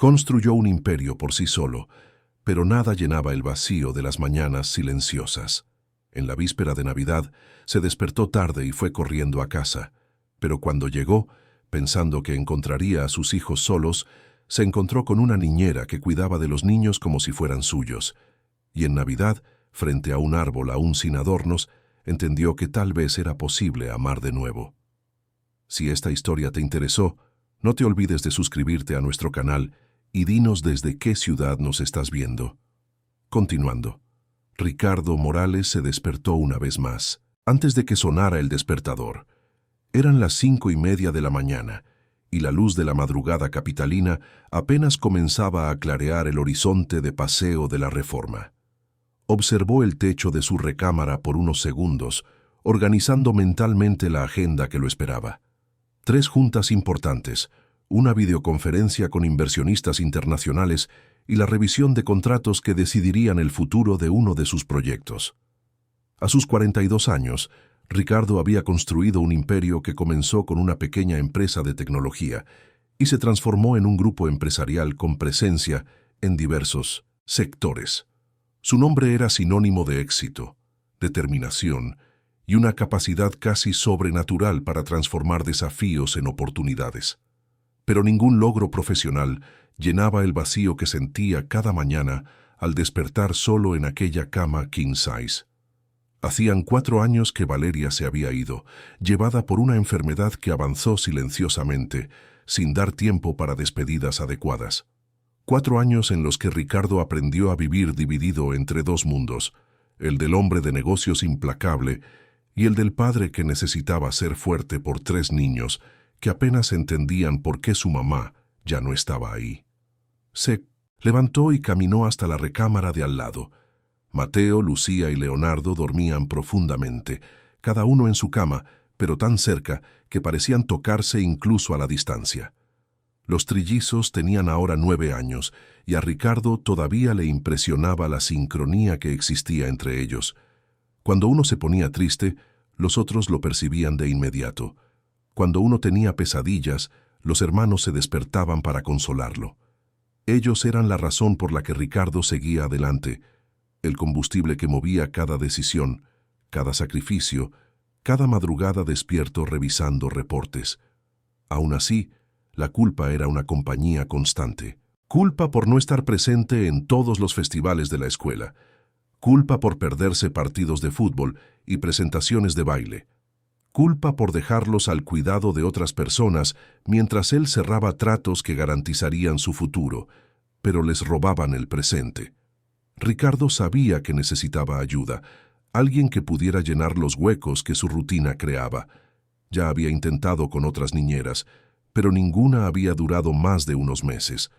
Construyó un imperio por sí solo, pero nada llenaba el vacío de las mañanas silenciosas. En la víspera de Navidad, se despertó tarde y fue corriendo a casa, pero cuando llegó, pensando que encontraría a sus hijos solos, se encontró con una niñera que cuidaba de los niños como si fueran suyos, y en Navidad, frente a un árbol aún sin adornos, entendió que tal vez era posible amar de nuevo. Si esta historia te interesó, no te olvides de suscribirte a nuestro canal y dinos desde qué ciudad nos estás viendo. Continuando. Ricardo Morales se despertó una vez más, antes de que sonara el despertador. Eran las 5:30 de la mañana, y la luz de la madrugada capitalina apenas comenzaba a clarear el horizonte de Paseo de la Reforma. Observó el techo de su recámara por unos segundos, organizando mentalmente la agenda que lo esperaba. 3 juntas importantes, una videoconferencia con inversionistas internacionales y la revisión de contratos que decidirían el futuro de uno de sus proyectos. A sus 42 años, Ricardo había construido un imperio que comenzó con una pequeña empresa de tecnología y se transformó en un grupo empresarial con presencia en diversos sectores. Su nombre era sinónimo de éxito, determinación y una capacidad casi sobrenatural para transformar desafíos en oportunidades. Pero ningún logro profesional llenaba el vacío que sentía cada mañana al despertar solo en aquella cama king size. Hacían 4 años que Valeria se había ido, llevada por una enfermedad que avanzó silenciosamente, sin dar tiempo para despedidas adecuadas. 4 años en los que Ricardo aprendió a vivir dividido entre 2 mundos, el del hombre de negocios implacable y el del padre que necesitaba ser fuerte por 3 niños que apenas entendían por qué su mamá ya no estaba ahí. Se levantó y caminó hasta la recámara de al lado. Mateo, Lucía y Leonardo dormían profundamente, cada uno en su cama, pero tan cerca que parecían tocarse incluso a la distancia. Los trillizos tenían ahora 9 años, y a Ricardo todavía le impresionaba la sincronía que existía entre ellos. Cuando uno se ponía triste, los otros lo percibían de inmediato. Cuando uno tenía pesadillas, los hermanos se despertaban para consolarlo. Ellos eran la razón por la que Ricardo seguía adelante, el combustible que movía cada decisión, cada sacrificio, cada madrugada despierto revisando reportes. Aún así, la culpa era una compañía constante. Culpa por no estar presente en todos los festivales de la escuela. Culpa por perderse partidos de fútbol y presentaciones de baile. Culpa por dejarlos al cuidado de otras personas mientras él cerraba tratos que garantizarían su futuro, pero les robaban el presente. Ricardo sabía que necesitaba ayuda, alguien que pudiera llenar los huecos que su rutina creaba. Ya había intentado con otras niñeras, pero ninguna había durado más de unos meses.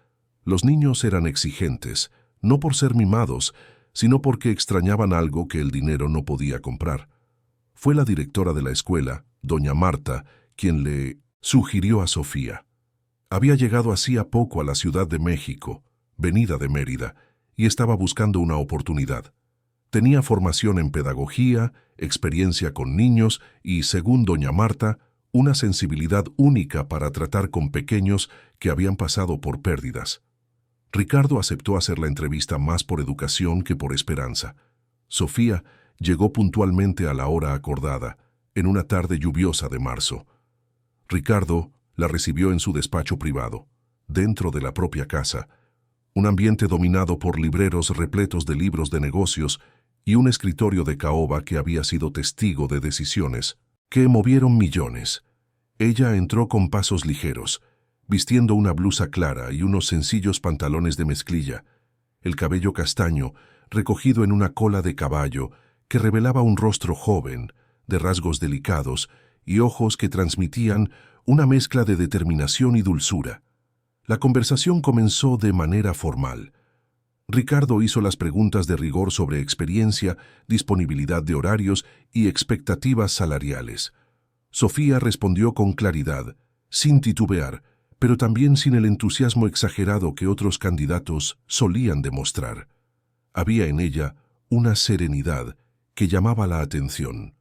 Los niños eran exigentes, no por ser mimados, sino porque extrañaban algo que el dinero no podía comprar. Fue la directora de la escuela, doña Marta, quien le sugirió a Sofía. Había llegado hacía poco a la Ciudad de México, venida de Mérida, y estaba buscando una oportunidad. Tenía formación en pedagogía, experiencia con niños y, según doña Marta, una sensibilidad única para tratar con pequeños que habían pasado por pérdidas. Ricardo aceptó hacer la entrevista más por educación que por esperanza. Sofía llegó puntualmente a la hora acordada, en una tarde lluviosa de marzo. Ricardo la recibió en su despacho privado, dentro de la propia casa, un ambiente dominado por libreros repletos de libros de negocios y un escritorio de caoba que había sido testigo de decisiones que movieron millones. Ella entró con pasos ligeros, vistiendo una blusa clara y unos sencillos pantalones de mezclilla, el cabello castaño recogido en una cola de caballo que revelaba un rostro joven, de rasgos delicados y ojos que transmitían una mezcla de determinación y dulzura. La conversación comenzó de manera formal. Ricardo hizo las preguntas de rigor sobre experiencia, disponibilidad de horarios y expectativas salariales. Sofía respondió con claridad, sin titubear, pero también sin el entusiasmo exagerado que otros candidatos solían demostrar. Había en ella una serenidad que llamaba la atención.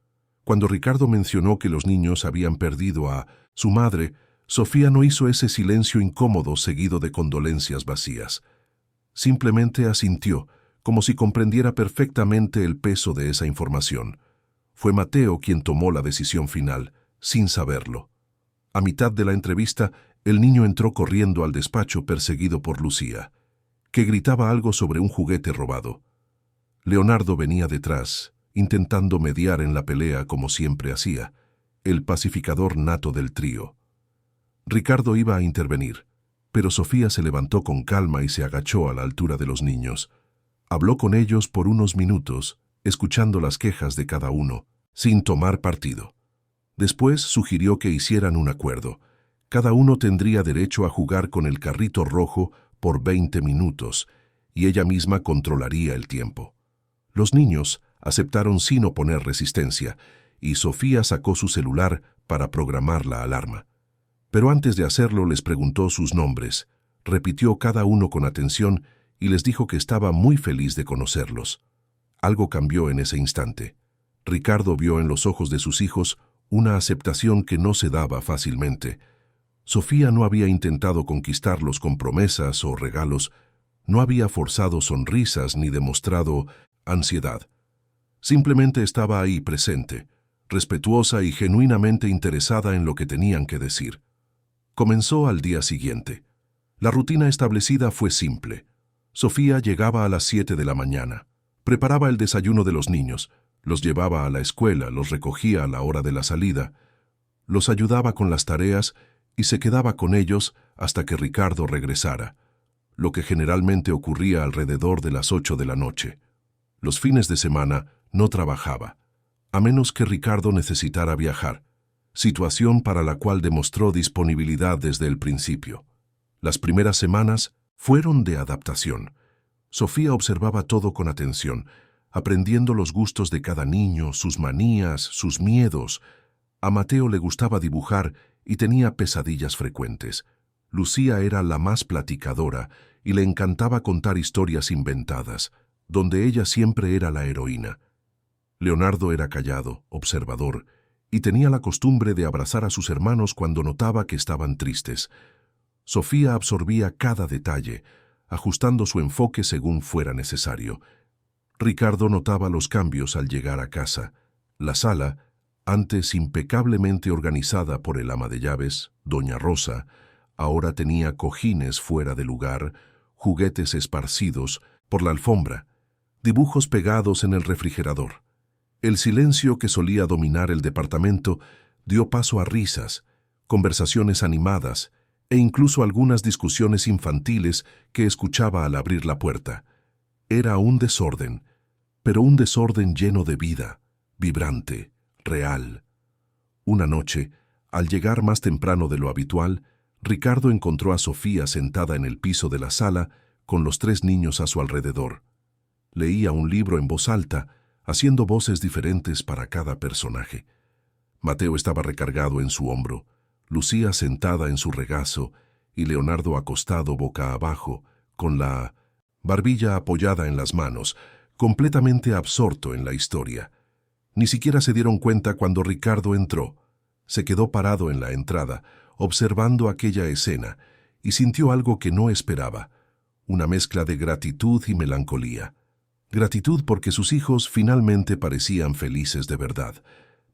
Cuando Ricardo mencionó que los niños habían perdido a su madre, Sofía no hizo ese silencio incómodo seguido de condolencias vacías. Simplemente asintió, como si comprendiera perfectamente el peso de esa información. Fue Mateo quien tomó la decisión final, sin saberlo. A mitad de la entrevista, el niño entró corriendo al despacho perseguido por Lucía, que gritaba algo sobre un juguete robado. Leonardo venía detrás, intentando mediar en la pelea como siempre hacía, el pacificador nato del trío. Ricardo iba a intervenir, pero Sofía se levantó con calma y se agachó a la altura de los niños. Habló con ellos por unos minutos, escuchando las quejas de cada uno, sin tomar partido. Después sugirió que hicieran un acuerdo. Cada uno tendría derecho a jugar con el carrito rojo por 20 minutos, y ella misma controlaría el tiempo. Los niños aceptaron sin oponer resistencia, y Sofía sacó su celular para programar la alarma. Pero antes de hacerlo les preguntó sus nombres, repitió cada uno con atención y les dijo que estaba muy feliz de conocerlos. Algo cambió en ese instante. Ricardo vio en los ojos de sus hijos una aceptación que no se daba fácilmente. Sofía no había intentado conquistarlos con promesas o regalos, no había forzado sonrisas ni demostrado ansiedad. Simplemente estaba ahí presente, respetuosa y genuinamente interesada en lo que tenían que decir. Comenzó al día siguiente. La rutina establecida fue simple. Sofía llegaba a las 7 de la mañana, preparaba el desayuno de los niños, los llevaba a la escuela, los recogía a la hora de la salida, los ayudaba con las tareas y se quedaba con ellos hasta que Ricardo regresara, lo que generalmente ocurría alrededor de las 8 de la noche. Los fines de semana no trabajaba, a menos que Ricardo necesitara viajar, situación para la cual demostró disponibilidad desde el principio. Las primeras semanas fueron de adaptación. Sofía observaba todo con atención, aprendiendo los gustos de cada niño, sus manías, sus miedos. A Mateo le gustaba dibujar y tenía pesadillas frecuentes. Lucía era la más platicadora y le encantaba contar historias inventadas, donde ella siempre era la heroína. Leonardo era callado, observador, y tenía la costumbre de abrazar a sus hermanos cuando notaba que estaban tristes. Sofía absorbía cada detalle, ajustando su enfoque según fuera necesario. Ricardo notaba los cambios al llegar a casa. La sala, antes impecablemente organizada por el ama de llaves, doña Rosa, ahora tenía cojines fuera de lugar, juguetes esparcidos por la alfombra, dibujos pegados en el refrigerador. El silencio que solía dominar el departamento dio paso a risas, conversaciones animadas e incluso algunas discusiones infantiles que escuchaba al abrir la puerta. Era un desorden, pero un desorden lleno de vida, vibrante, real. Una noche, al llegar más temprano de lo habitual, Ricardo encontró a Sofía sentada en el piso de la sala con los 3 niños a su alrededor. Leía un libro en voz alta, haciendo voces diferentes para cada personaje. Mateo estaba recargado en su hombro, Lucía sentada en su regazo y Leonardo acostado boca abajo, con la barbilla apoyada en las manos, completamente absorto en la historia. Ni siquiera se dieron cuenta cuando Ricardo entró. Se quedó parado en la entrada, observando aquella escena, y sintió algo que no esperaba, una mezcla de gratitud y melancolía. Gratitud porque sus hijos finalmente parecían felices de verdad.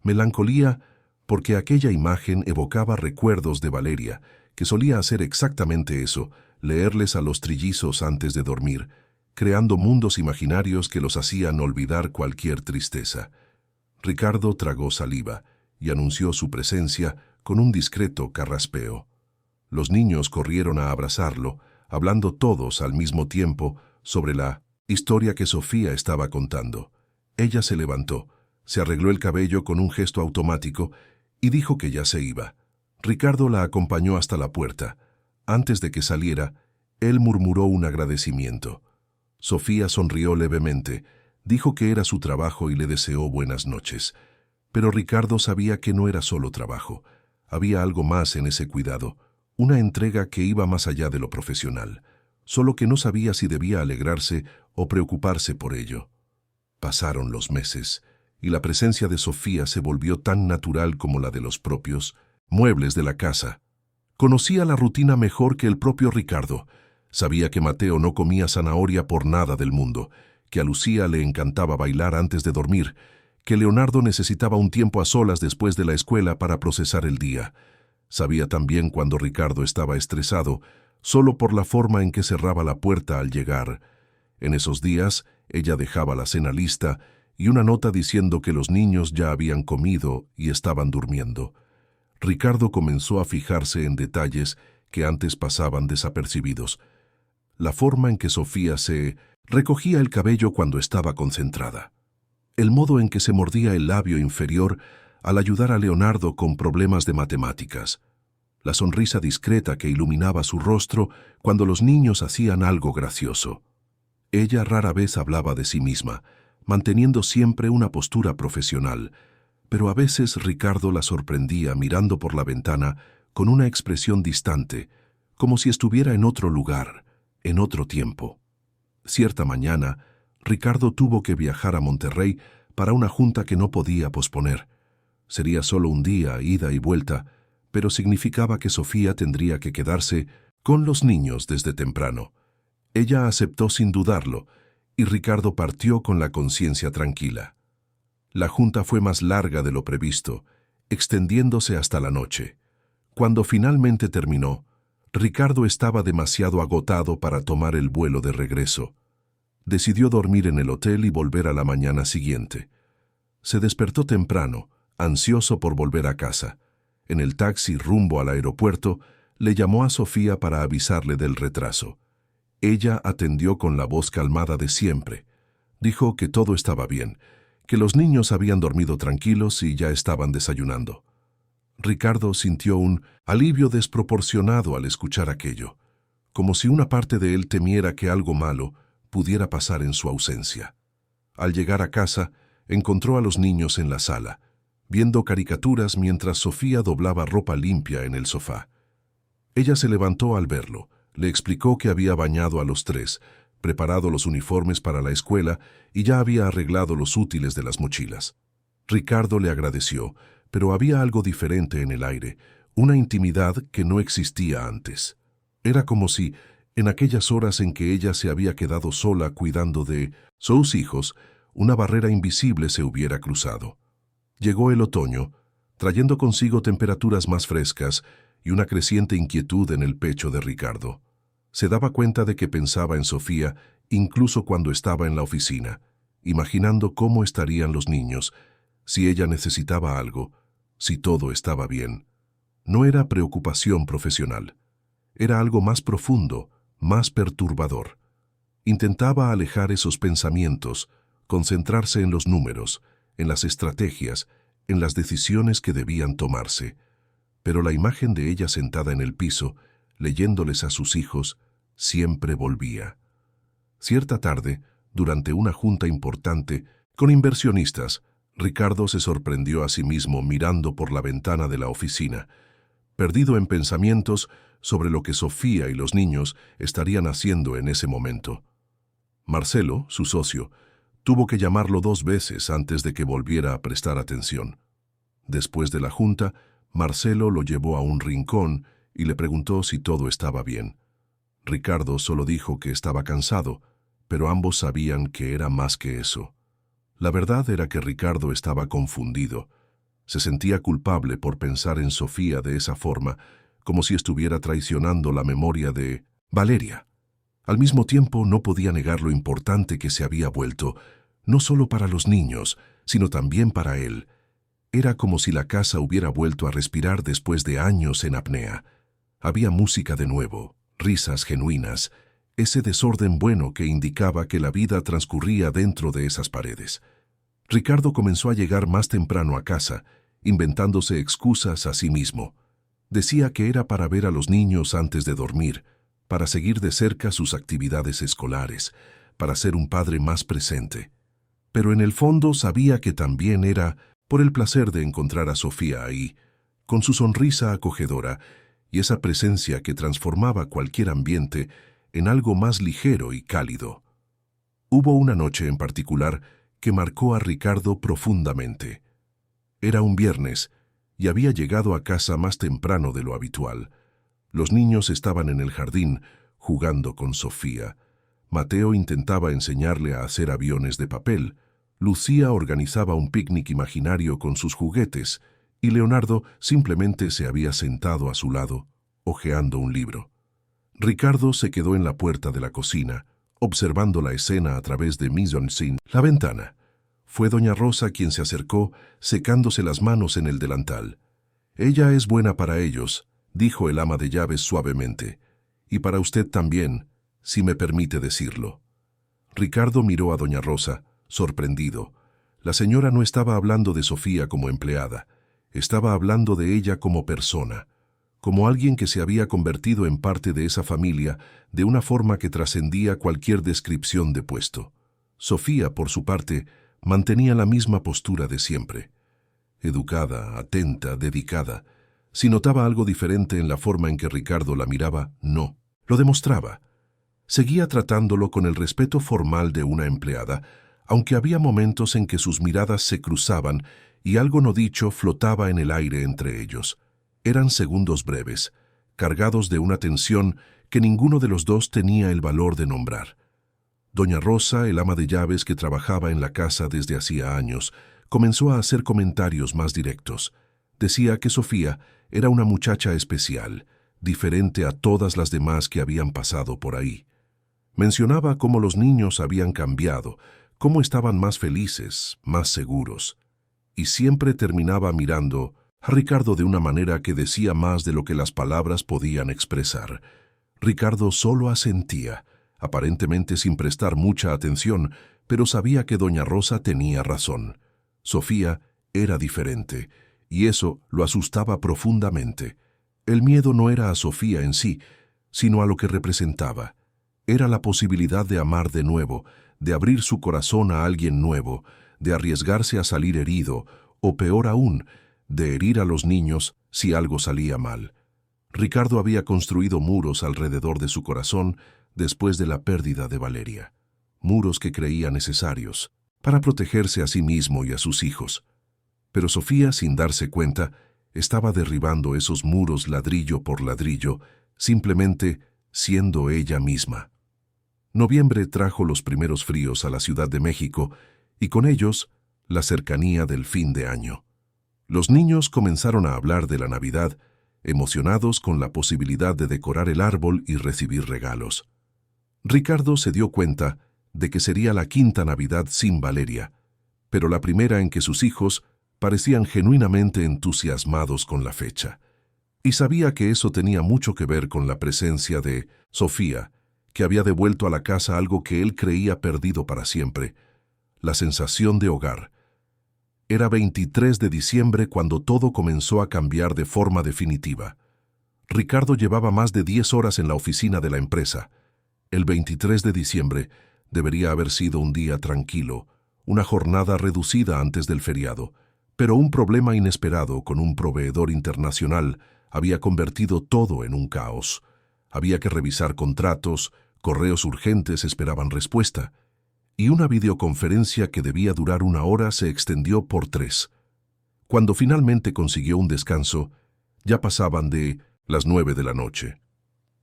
Melancolía porque aquella imagen evocaba recuerdos de Valeria, que solía hacer exactamente eso, leerles a los trillizos antes de dormir, creando mundos imaginarios que los hacían olvidar cualquier tristeza. Ricardo tragó saliva y anunció su presencia con un discreto carraspeo. Los niños corrieron a abrazarlo, hablando todos al mismo tiempo sobre la historia que Sofía estaba contando. Ella se levantó, se arregló el cabello con un gesto automático y dijo que ya se iba. Ricardo la acompañó hasta la puerta. Antes de que saliera, él murmuró un agradecimiento. Sofía sonrió levemente, dijo que era su trabajo y le deseó buenas noches. Pero Ricardo sabía que no era solo trabajo. Había algo más en ese cuidado, una entrega que iba más allá de lo profesional, solo que no sabía si debía alegrarse o preocuparse por ello. Pasaron los meses, y la presencia de Sofía se volvió tan natural como la de los propios muebles de la casa. Conocía la rutina mejor que el propio Ricardo. Sabía que Mateo no comía zanahoria por nada del mundo, que a Lucía le encantaba bailar antes de dormir, que Leonardo necesitaba un tiempo a solas después de la escuela para procesar el día. Sabía también cuando Ricardo estaba estresado, solo por la forma en que cerraba la puerta al llegar. En esos días, ella dejaba la cena lista y una nota diciendo que los niños ya habían comido y estaban durmiendo. Ricardo comenzó a fijarse en detalles que antes pasaban desapercibidos. La forma en que Sofía se recogía el cabello cuando estaba concentrada. El modo en que se mordía el labio inferior al ayudar a Leonardo con problemas de matemáticas. La sonrisa discreta que iluminaba su rostro cuando los niños hacían algo gracioso. Ella rara vez hablaba de sí misma, manteniendo siempre una postura profesional, pero a veces Ricardo la sorprendía mirando por la ventana con una expresión distante, como si estuviera en otro lugar, en otro tiempo. Cierta mañana, Ricardo tuvo que viajar a Monterrey para una junta que no podía posponer. Sería solo un día, ida y vuelta, pero significaba que Sofía tendría que quedarse con los niños desde temprano. Ella aceptó sin dudarlo, y Ricardo partió con la conciencia tranquila. La junta fue más larga de lo previsto, extendiéndose hasta la noche. Cuando finalmente terminó, Ricardo estaba demasiado agotado para tomar el vuelo de regreso. Decidió dormir en el hotel y volver a la mañana siguiente. Se despertó temprano, ansioso por volver a casa. En el taxi rumbo al aeropuerto, le llamó a Sofía para avisarle del retraso. Ella atendió con la voz calmada de siempre. Dijo que todo estaba bien, que los niños habían dormido tranquilos y ya estaban desayunando. Ricardo sintió un alivio desproporcionado al escuchar aquello, como si una parte de él temiera que algo malo pudiera pasar en su ausencia. Al llegar a casa, encontró a los niños en la sala, viendo caricaturas mientras Sofía doblaba ropa limpia en el sofá. Ella se levantó al verlo, le explicó que había bañado a los tres, preparado los uniformes para la escuela y ya había arreglado los útiles de las mochilas. Ricardo le agradeció, pero había algo diferente en el aire, una intimidad que no existía antes. Era como si, en aquellas horas en que ella se había quedado sola cuidando de sus hijos, una barrera invisible se hubiera cruzado. Llegó el otoño, trayendo consigo temperaturas más frescas y una creciente inquietud en el pecho de Ricardo. Se daba cuenta de que pensaba en Sofía incluso cuando estaba en la oficina, imaginando cómo estarían los niños, si ella necesitaba algo, si todo estaba bien. No era preocupación profesional. Era algo más profundo, más perturbador. Intentaba alejar esos pensamientos, concentrarse en los números, en las estrategias, en las decisiones que debían tomarse. Pero la imagen de ella sentada en el piso, leyéndoles a sus hijos, siempre volvía. Cierta tarde, durante una junta importante con inversionistas, Ricardo se sorprendió a sí mismo mirando por la ventana de la oficina, perdido en pensamientos sobre lo que Sofía y los niños estarían haciendo en ese momento. Marcelo, su socio, tuvo que llamarlo 2 veces antes de que volviera a prestar atención. Después de la junta, Marcelo lo llevó a un rincón y le preguntó si todo estaba bien. Ricardo solo dijo que estaba cansado, pero ambos sabían que era más que eso. La verdad era que Ricardo estaba confundido. Se sentía culpable por pensar en Sofía de esa forma, como si estuviera traicionando la memoria de Valeria. Al mismo tiempo, no podía negar lo importante que se había vuelto, no solo para los niños, sino también para él. Era como si la casa hubiera vuelto a respirar después de años en apnea. Había música de nuevo, risas genuinas, ese desorden bueno que indicaba que la vida transcurría dentro de esas paredes. Ricardo comenzó a llegar más temprano a casa, inventándose excusas a sí mismo. Decía que era para ver a los niños antes de dormir, para seguir de cerca sus actividades escolares, para ser un padre más presente. Pero en el fondo sabía que también era por el placer de encontrar a Sofía ahí, con su sonrisa acogedora y esa presencia que transformaba cualquier ambiente en algo más ligero y cálido. Hubo una noche en particular que marcó a Ricardo profundamente. Era un viernes y había llegado a casa más temprano de lo habitual. Los niños estaban en el jardín, jugando con Sofía. Mateo intentaba enseñarle a hacer aviones de papel. Lucía organizaba un picnic imaginario con sus juguetes, y Leonardo simplemente se había sentado a su lado, hojeando un libro. Ricardo se quedó en la puerta de la cocina, observando la escena a través de mise-en-scène, la ventana. Fue doña Rosa quien se acercó, secándose las manos en el delantal. «Ella es buena para ellos», dijo el ama de llaves suavemente, «y para usted también, si me permite decirlo». Ricardo miró a doña Rosa, sorprendido. La señora no estaba hablando de Sofía como empleada, estaba hablando de ella como persona, como alguien que se había convertido en parte de esa familia de una forma que trascendía cualquier descripción de puesto. Sofía, por su parte, mantenía la misma postura de siempre. Educada, atenta, dedicada. Si notaba algo diferente en la forma en que Ricardo la miraba, no. Lo demostraba. Seguía tratándolo con el respeto formal de una empleada, aunque había momentos en que sus miradas se cruzaban y algo no dicho flotaba en el aire entre ellos. Eran segundos breves, cargados de una tensión que ninguno de los dos tenía el valor de nombrar. Doña Rosa, el ama de llaves que trabajaba en la casa desde hacía años, comenzó a hacer comentarios más directos. Decía que Sofía era una muchacha especial, diferente a todas las demás que habían pasado por ahí. Mencionaba cómo los niños habían cambiado, cómo estaban más felices, más seguros. Y siempre terminaba mirando a Ricardo de una manera que decía más de lo que las palabras podían expresar. Ricardo solo asentía, aparentemente sin prestar mucha atención, pero sabía que doña Rosa tenía razón. Sofía era diferente, y eso lo asustaba profundamente. El miedo no era a Sofía en sí, sino a lo que representaba. Era la posibilidad de amar de nuevo, de abrir su corazón a alguien nuevo, de arriesgarse a salir herido, o peor aún, de herir a los niños si algo salía mal. Ricardo había construido muros alrededor de su corazón después de la pérdida de Valeria. Muros que creía necesarios para protegerse a sí mismo y a sus hijos. Pero Sofía, sin darse cuenta, estaba derribando esos muros ladrillo por ladrillo, simplemente siendo ella misma. Noviembre trajo los primeros fríos a la Ciudad de México y con ellos la cercanía del fin de año. Los niños comenzaron a hablar de la Navidad, emocionados con la posibilidad de decorar el árbol y recibir regalos. Ricardo se dio cuenta de que sería la quinta Navidad sin Valeria, pero la primera en que sus hijos parecían genuinamente entusiasmados con la fecha. Y sabía que eso tenía mucho que ver con la presencia de Sofía, que había devuelto a la casa algo que él creía perdido para siempre, la sensación de hogar. Era 23 de diciembre cuando todo comenzó a cambiar de forma definitiva. Ricardo llevaba más de 10 horas en la oficina de la empresa. El 23 de diciembre debería haber sido un día tranquilo, una jornada reducida antes del feriado, pero un problema inesperado con un proveedor internacional había convertido todo en un caos. Había que revisar contratos, correos urgentes esperaban respuesta, y una videoconferencia que debía durar 1 hora se extendió por 3. Cuando finalmente consiguió un descanso, ya pasaban de las 9 de la noche.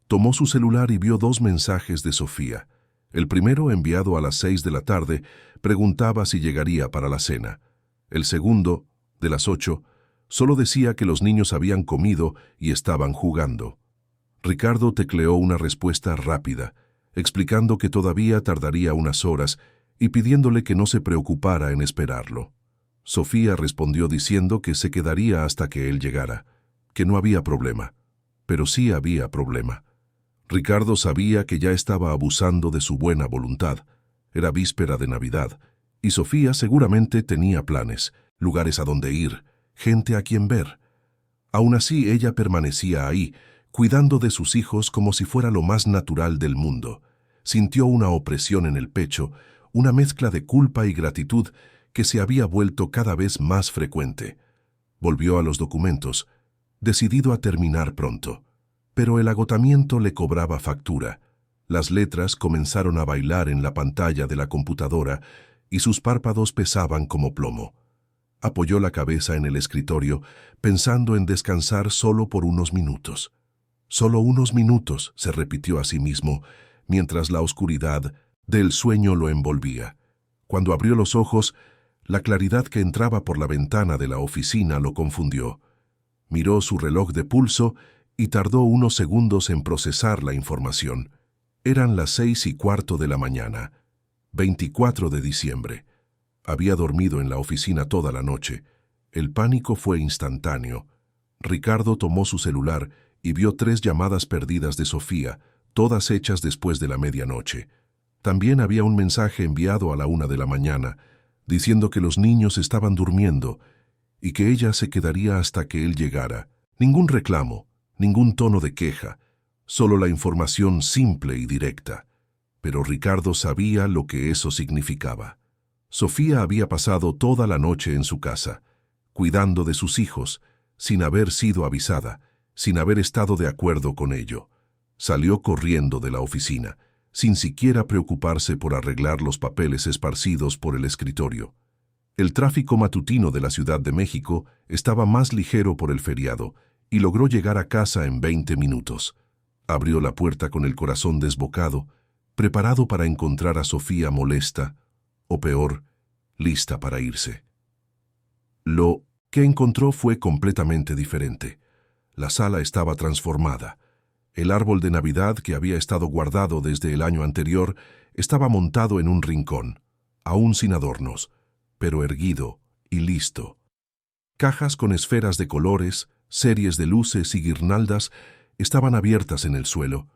Tomó su celular y vio 2 mensajes de Sofía. El primero, enviado a las 6 de la tarde, preguntaba si llegaría para la cena. El segundo, de las 8, solo decía que los niños habían comido y estaban jugando. Ricardo tecleó una respuesta rápida, explicando que todavía tardaría unas horas y pidiéndole que no se preocupara en esperarlo. Sofía respondió diciendo que se quedaría hasta que él llegara, que no había problema, pero sí había problema. Ricardo sabía que ya estaba abusando de su buena voluntad. Era víspera de Navidad, y Sofía seguramente tenía planes, lugares a donde ir, gente a quien ver. Aún así, ella permanecía ahí, cuidando de sus hijos como si fuera lo más natural del mundo. Sintió una opresión en el pecho, una mezcla de culpa y gratitud que se había vuelto cada vez más frecuente. Volvió a los documentos, decidido a terminar pronto. Pero el agotamiento le cobraba factura. Las letras comenzaron a bailar en la pantalla de la computadora y sus párpados pesaban como plomo. Apoyó la cabeza en el escritorio, pensando en descansar solo por unos minutos. Solo unos minutos, se repitió a sí mismo, mientras la oscuridad del sueño lo envolvía. Cuando abrió los ojos, la claridad que entraba por la ventana de la oficina lo confundió. Miró su reloj de pulso y tardó unos segundos en procesar la información. Eran las 6:15 de la mañana, 24 de diciembre. Había dormido en la oficina toda la noche. El pánico fue instantáneo. Ricardo tomó su celular y vio 3 llamadas perdidas de Sofía, todas hechas después de la medianoche. También había un mensaje enviado a la 1 de la mañana, diciendo que los niños estaban durmiendo y que ella se quedaría hasta que él llegara. Ningún reclamo, ningún tono de queja, solo la información simple y directa. Pero Ricardo sabía lo que eso significaba. Sofía había pasado toda la noche en su casa, cuidando de sus hijos, sin haber sido avisada, sin haber estado de acuerdo con ello. Salió corriendo de la oficina, sin siquiera preocuparse por arreglar los papeles esparcidos por el escritorio. El tráfico matutino de la Ciudad de México estaba más ligero por el feriado y logró llegar a casa en 20 minutos. Abrió la puerta con el corazón desbocado, preparado para encontrar a Sofía molesta, o peor, lista para irse. Lo que encontró fue completamente diferente. La sala estaba transformada. El árbol de Navidad que había estado guardado desde el año anterior estaba montado en un rincón, aún sin adornos, pero erguido y listo. Cajas con esferas de colores, series de luces y guirnaldas estaban abiertas en el suelo,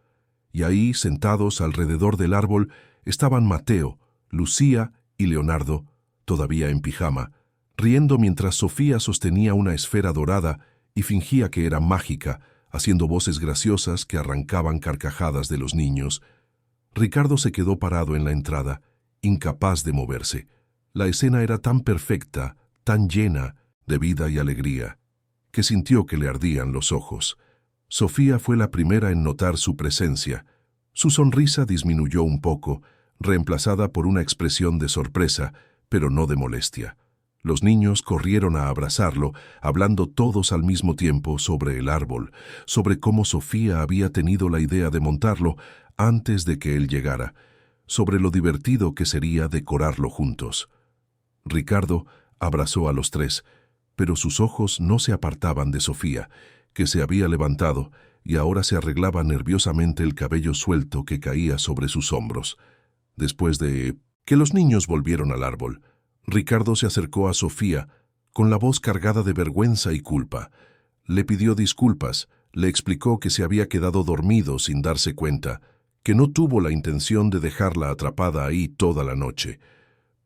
y ahí, sentados alrededor del árbol, estaban Mateo, Lucía y Leonardo, todavía en pijama, riendo mientras Sofía sostenía una esfera dorada y fingía que era mágica, haciendo voces graciosas que arrancaban carcajadas de los niños. Ricardo se quedó parado en la entrada, incapaz de moverse. La escena era tan perfecta, tan llena de vida y alegría, que sintió que le ardían los ojos. Sofía fue la primera en notar su presencia. Su sonrisa disminuyó un poco, reemplazada por una expresión de sorpresa, pero no de molestia. Los niños corrieron a abrazarlo, hablando todos al mismo tiempo sobre el árbol, sobre cómo Sofía había tenido la idea de montarlo antes de que él llegara, sobre lo divertido que sería decorarlo juntos. Ricardo abrazó a los 3, pero sus ojos no se apartaban de Sofía, que se había levantado y ahora se arreglaba nerviosamente el cabello suelto que caía sobre sus hombros. Después de que los niños volvieron al árbol, Ricardo se acercó a Sofía, con la voz cargada de vergüenza y culpa. Le pidió disculpas, le explicó que se había quedado dormido sin darse cuenta, que no tuvo la intención de dejarla atrapada ahí toda la noche.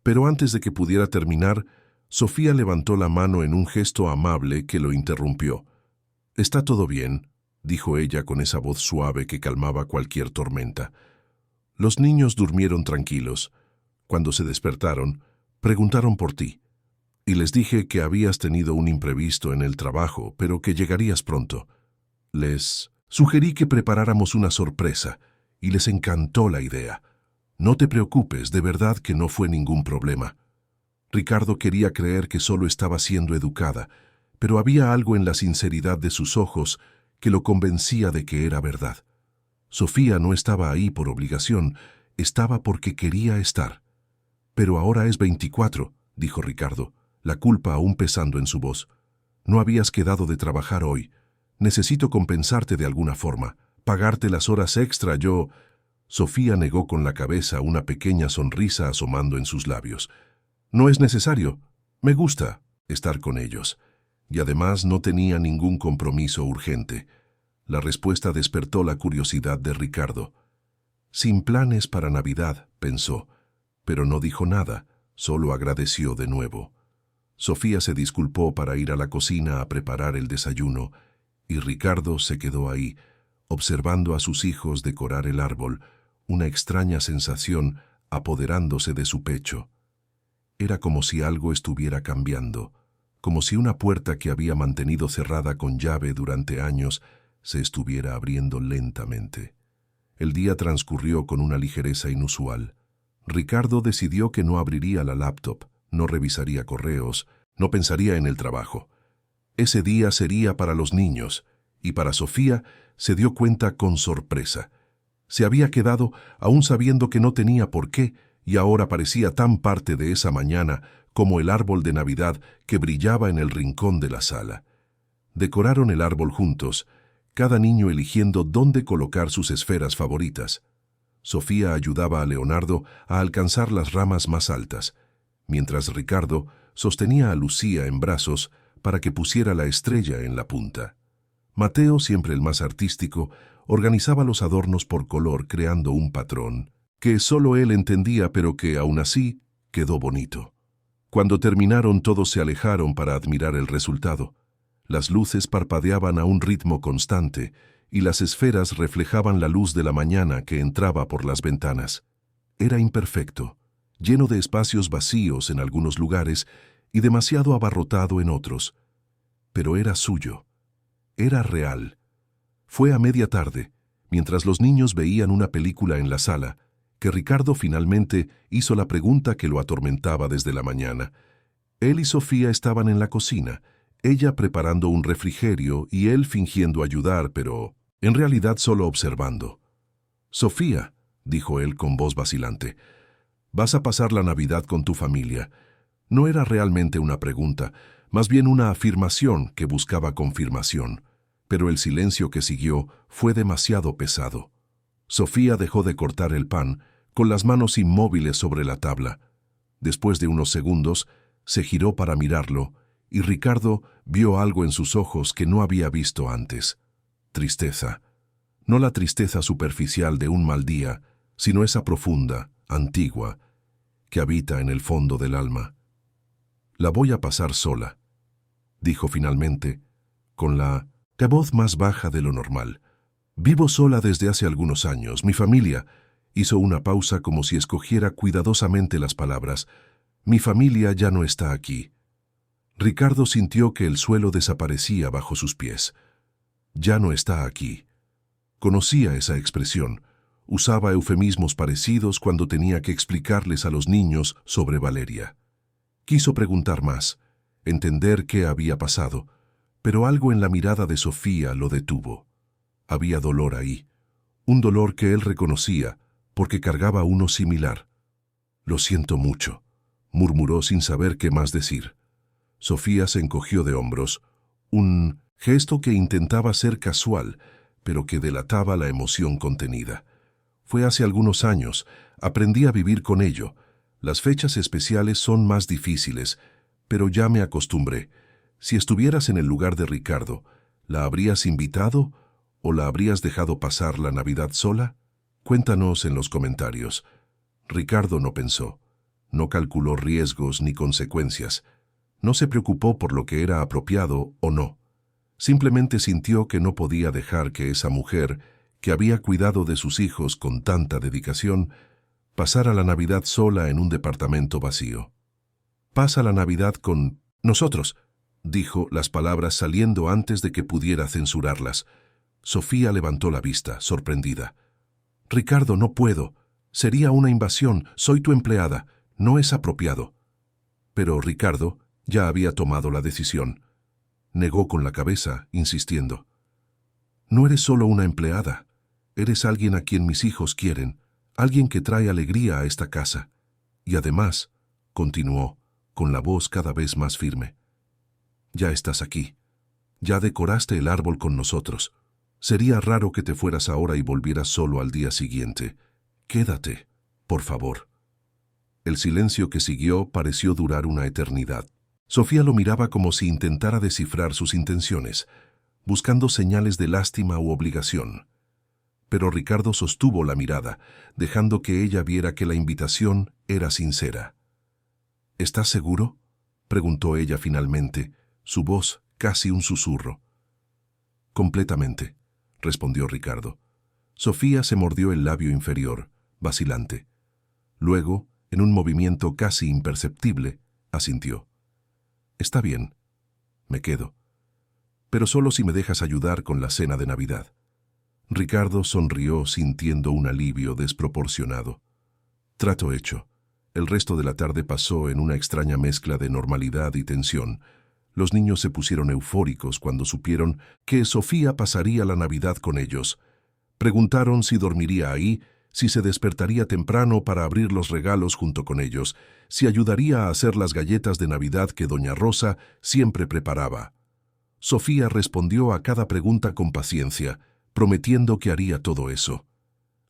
Pero antes de que pudiera terminar, Sofía levantó la mano en un gesto amable que lo interrumpió. «Está todo bien», dijo ella con esa voz suave que calmaba cualquier tormenta. Los niños durmieron tranquilos. Cuando se despertaron, preguntaron por ti, y les dije que habías tenido un imprevisto en el trabajo, pero que llegarías pronto. Les sugerí que preparáramos una sorpresa, y les encantó la idea. No te preocupes, de verdad que no fue ningún problema. Ricardo quería creer que solo estaba siendo educada, pero había algo en la sinceridad de sus ojos que lo convencía de que era verdad. Sofía no estaba ahí por obligación, estaba porque quería estar. «Pero ahora es 24», dijo Ricardo, la culpa aún pesando en su voz. «No habías quedado de trabajar hoy. Necesito compensarte de alguna forma, pagarte las horas extra, yo...» Sofía negó con la cabeza, una pequeña sonrisa asomando en sus labios. «No es necesario. Me gusta estar con ellos». Y además no tenía ningún compromiso urgente. La respuesta despertó la curiosidad de Ricardo. «Sin planes para Navidad», pensó, pero no dijo nada, solo agradeció de nuevo. Sofía se disculpó para ir a la cocina a preparar el desayuno, y Ricardo se quedó ahí, observando a sus hijos decorar el árbol, una extraña sensación apoderándose de su pecho. Era como si algo estuviera cambiando, como si una puerta que había mantenido cerrada con llave durante años se estuviera abriendo lentamente. El día transcurrió con una ligereza inusual. Ricardo decidió que no abriría la laptop, no revisaría correos, no pensaría en el trabajo. Ese día sería para los niños, Y para Sofía se dio cuenta con sorpresa. Se había quedado aún sabiendo que no tenía por qué, y ahora parecía tan parte de esa mañana como el árbol de Navidad que brillaba en el rincón de la sala. Decoraron el árbol juntos, cada niño eligiendo dónde colocar sus esferas favoritas. Sofía ayudaba a Leonardo a alcanzar las ramas más altas, mientras Ricardo sostenía a Lucía en brazos para que pusiera la estrella en la punta. Mateo, siempre el más artístico, organizaba los adornos por color creando un patrón que solo él entendía, pero que, aún así, quedó bonito. Cuando terminaron, todos se alejaron para admirar el resultado. Las luces parpadeaban a un ritmo constante y las esferas reflejaban la luz de la mañana que entraba por las ventanas. Era imperfecto, lleno de espacios vacíos en algunos lugares y demasiado abarrotado en otros. Pero era suyo. Era real. Fue a media tarde, mientras los niños veían una película en la sala, que Ricardo finalmente hizo la pregunta que lo atormentaba desde la mañana. Él y Sofía estaban en la cocina, ella preparando un refrigerio y él fingiendo ayudar, pero en realidad solo observando. «Sofía», dijo él con voz vacilante, «vas a pasar la Navidad con tu familia». No era realmente una pregunta, más bien una afirmación que buscaba confirmación, pero el silencio que siguió fue demasiado pesado. Sofía dejó de cortar el pan, con las manos inmóviles sobre la tabla. Después de unos segundos, se giró para mirarlo, y Ricardo vio algo en sus ojos que no había visto antes. Tristeza. No la tristeza superficial de un mal día, sino esa profunda, antigua, que habita en el fondo del alma. «La voy a pasar sola», dijo finalmente, con la voz más baja de lo normal. «Vivo sola desde hace algunos años. Mi familia…» Hizo una pausa como si escogiera cuidadosamente las palabras. «Mi familia ya no está aquí». Ricardo sintió que el suelo desaparecía bajo sus pies. «Ya no está aquí». Conocía esa expresión. Usaba eufemismos parecidos cuando tenía que explicarles a los niños sobre Valeria. Quiso preguntar más, entender qué había pasado, pero algo en la mirada de Sofía lo detuvo. Había dolor ahí, un dolor que él reconocía, porque cargaba uno similar. «Lo siento mucho», murmuró sin saber qué más decir. Sofía se encogió de hombros, un gesto que intentaba ser casual, pero que delataba la emoción contenida. «Fue hace algunos años, aprendí a vivir con ello. Las fechas especiales son más difíciles, pero ya me acostumbré. Si estuvieras en el lugar de Ricardo, ¿la habrías invitado o la habrías dejado pasar la Navidad sola? Cuéntanos en los comentarios». Ricardo no pensó, no calculó riesgos ni consecuencias, no se preocupó por lo que era apropiado o no. Simplemente sintió que no podía dejar que esa mujer, que había cuidado de sus hijos con tanta dedicación, pasara la Navidad sola en un departamento vacío. «Pasa la Navidad con nosotros», dijo, las palabras saliendo antes de que pudiera censurarlas. Sofía levantó la vista, sorprendida. «Ricardo, no puedo. Sería una invasión. Soy tu empleada. No es apropiado». Pero Ricardo ya había tomado la decisión. Negó con la cabeza, insistiendo. «No eres solo una empleada. Eres alguien a quien mis hijos quieren, alguien que trae alegría a esta casa. Y además», continuó, con la voz cada vez más firme, «ya estás aquí. Ya decoraste el árbol con nosotros. Sería raro que te fueras ahora y volvieras solo al día siguiente. Quédate, por favor». El silencio que siguió pareció durar una eternidad. Sofía lo miraba como si intentara descifrar sus intenciones, buscando señales de lástima u obligación. Pero Ricardo sostuvo la mirada, dejando que ella viera que la invitación era sincera. «¿Estás seguro?», preguntó ella finalmente, su voz casi un susurro. «Completamente», respondió Ricardo. Sofía se mordió el labio inferior, vacilante. Luego, en un movimiento casi imperceptible, asintió. «Está bien, me quedo. Pero solo si me dejas ayudar con la cena de Navidad». Ricardo sonrió sintiendo un alivio desproporcionado. Trato hecho. El resto de la tarde pasó en una extraña mezcla de normalidad y tensión. Los niños se pusieron eufóricos cuando supieron que Sofía pasaría la Navidad con ellos. Preguntaron si dormiría ahí, si se despertaría temprano para abrir los regalos junto con ellos, si ayudaría a hacer las galletas de Navidad que doña Rosa siempre preparaba. Sofía respondió a cada pregunta con paciencia, prometiendo que haría todo eso.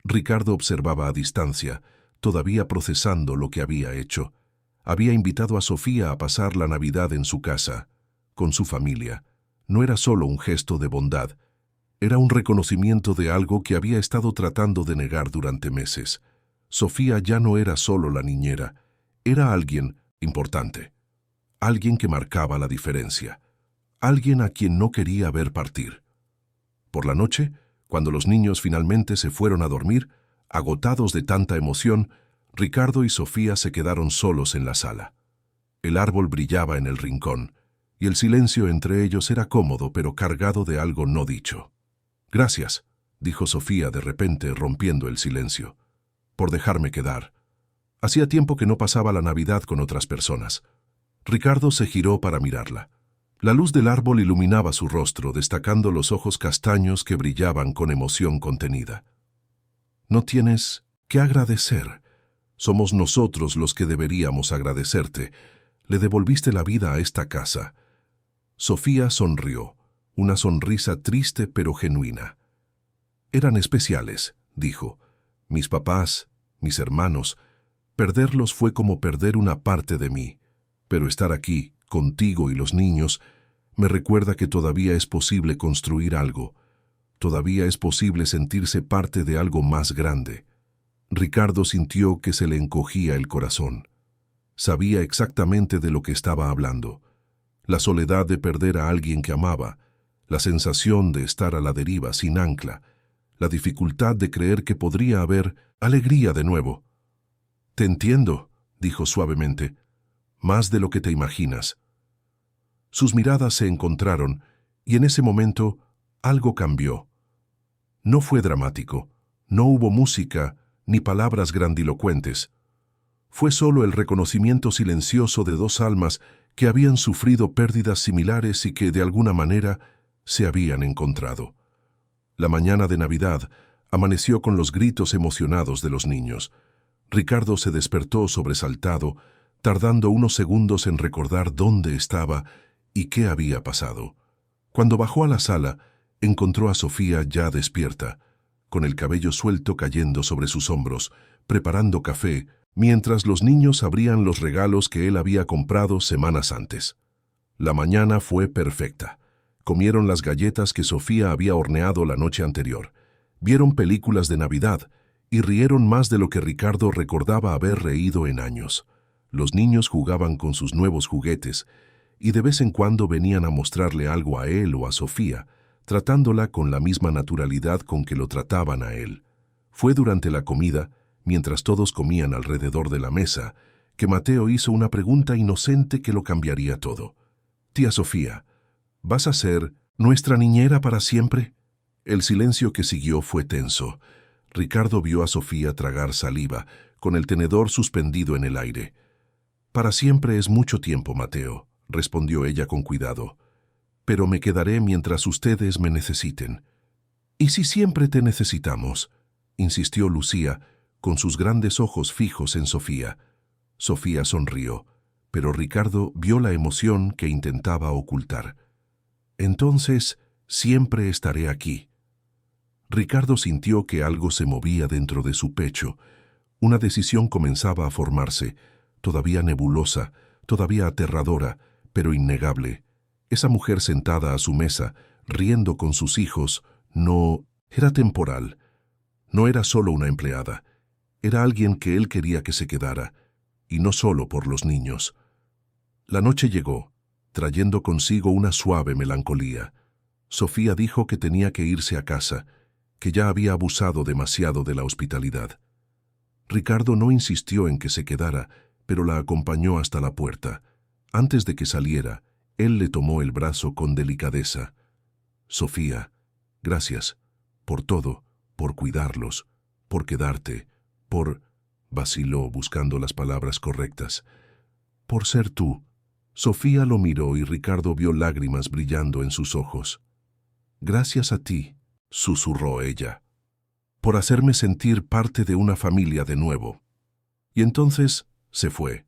Ricardo observaba a distancia, todavía procesando lo que había hecho. Había invitado a Sofía a pasar la Navidad en su casa, con su familia. No era solo un gesto de bondad, era un reconocimiento de algo que había estado tratando de negar durante meses. Sofía ya no era solo la niñera, era alguien importante, alguien que marcaba la diferencia, alguien a quien no quería ver partir. Por la noche, cuando los niños finalmente se fueron a dormir, agotados de tanta emoción, Ricardo y Sofía se quedaron solos en la sala. El árbol brillaba en el rincón, y el silencio entre ellos era cómodo pero cargado de algo no dicho. «Gracias», dijo Sofía de repente rompiendo el silencio, «por dejarme quedar. Hacía tiempo que no pasaba la Navidad con otras personas». Ricardo se giró para mirarla. La luz del árbol iluminaba su rostro, destacando los ojos castaños que brillaban con emoción contenida. «No tienes que agradecer. Somos nosotros los que deberíamos agradecerte. Le devolviste la vida a esta casa». Sofía sonrió, una sonrisa triste pero genuina. «Eran especiales», dijo. «Mis papás, mis hermanos. Perderlos fue como perder una parte de mí. Pero estar aquí, contigo y los niños, me recuerda que todavía es posible construir algo. Todavía es posible sentirse parte de algo más grande». Ricardo sintió que se le encogía el corazón. Sabía exactamente de lo que estaba hablando. La soledad de perder a alguien que amaba, la sensación de estar a la deriva sin ancla, la dificultad de creer que podría haber alegría de nuevo. «Te entiendo», dijo suavemente, «más de lo que te imaginas». Sus miradas se encontraron y en ese momento algo cambió. No fue dramático, no hubo música ni palabras grandilocuentes. Fue solo el reconocimiento silencioso de dos almas que habían sufrido pérdidas similares y que, de alguna manera, se habían encontrado. La mañana de Navidad amaneció con los gritos emocionados de los niños. Ricardo se despertó sobresaltado, tardando unos segundos en recordar dónde estaba y qué había pasado. Cuando bajó a la sala, encontró a Sofía ya despierta, con el cabello suelto cayendo sobre sus hombros, preparando café, mientras los niños abrían los regalos que él había comprado semanas antes. La mañana fue perfecta. Comieron las galletas que Sofía había horneado la noche anterior, vieron películas de Navidad y rieron más de lo que Ricardo recordaba haber reído en años. Los niños jugaban con sus nuevos juguetes y de vez en cuando venían a mostrarle algo a él o a Sofía, tratándola con la misma naturalidad con que lo trataban a él. Fue durante la comida, mientras todos comían alrededor de la mesa, que Mateo hizo una pregunta inocente que lo cambiaría todo. «Tía Sofía, ¿vas a ser nuestra niñera para siempre?» El silencio que siguió fue tenso. Ricardo vio a Sofía tragar saliva, con el tenedor suspendido en el aire. «Para siempre es mucho tiempo, Mateo», respondió ella con cuidado. «Pero me quedaré mientras ustedes me necesiten». «¿Y si siempre te necesitamos?», insistió Lucía, con sus grandes ojos fijos en Sofía. Sofía sonrió, pero Ricardo vio la emoción que intentaba ocultar. «Entonces, siempre estaré aquí». Ricardo sintió que algo se movía dentro de su pecho. Una decisión comenzaba a formarse, todavía nebulosa, todavía aterradora, pero innegable. Esa mujer sentada a su mesa, riendo con sus hijos, no era temporal. No era solo una empleada. Era alguien que él quería que se quedara, y no solo por los niños. La noche llegó, trayendo consigo una suave melancolía. Sofía dijo que tenía que irse a casa, que ya había abusado demasiado de la hospitalidad. Ricardo no insistió en que se quedara, pero la acompañó hasta la puerta. Antes de que saliera, él le tomó el brazo con delicadeza. «Sofía, gracias por todo, por cuidarlos, por quedarte, por...» vaciló buscando las palabras correctas. «Por ser tú», Sofía lo miró y Ricardo vio lágrimas brillando en sus ojos. «Gracias a ti», susurró ella, «por hacerme sentir parte de una familia de nuevo». Y entonces se fue,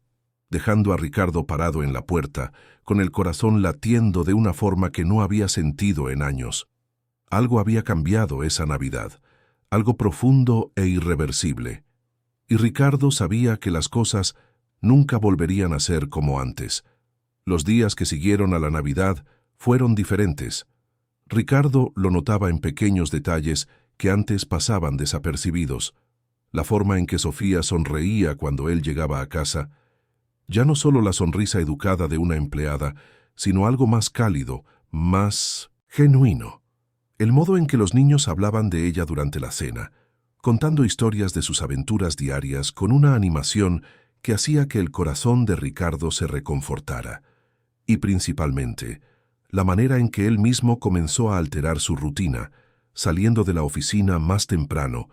dejando a Ricardo parado en la puerta, con el corazón latiendo de una forma que no había sentido en años. Algo había cambiado esa Navidad, algo profundo e irreversible. Y Ricardo sabía que las cosas nunca volverían a ser como antes. Los días que siguieron a la Navidad fueron diferentes. Ricardo lo notaba en pequeños detalles que antes pasaban desapercibidos. La forma en que Sofía sonreía cuando él llegaba a casa, ya no solo la sonrisa educada de una empleada, sino algo más cálido, más genuino. El modo en que los niños hablaban de ella durante la cena, contando historias de sus aventuras diarias con una animación que hacía que el corazón de Ricardo se reconfortara. Y principalmente, la manera en que él mismo comenzó a alterar su rutina, saliendo de la oficina más temprano,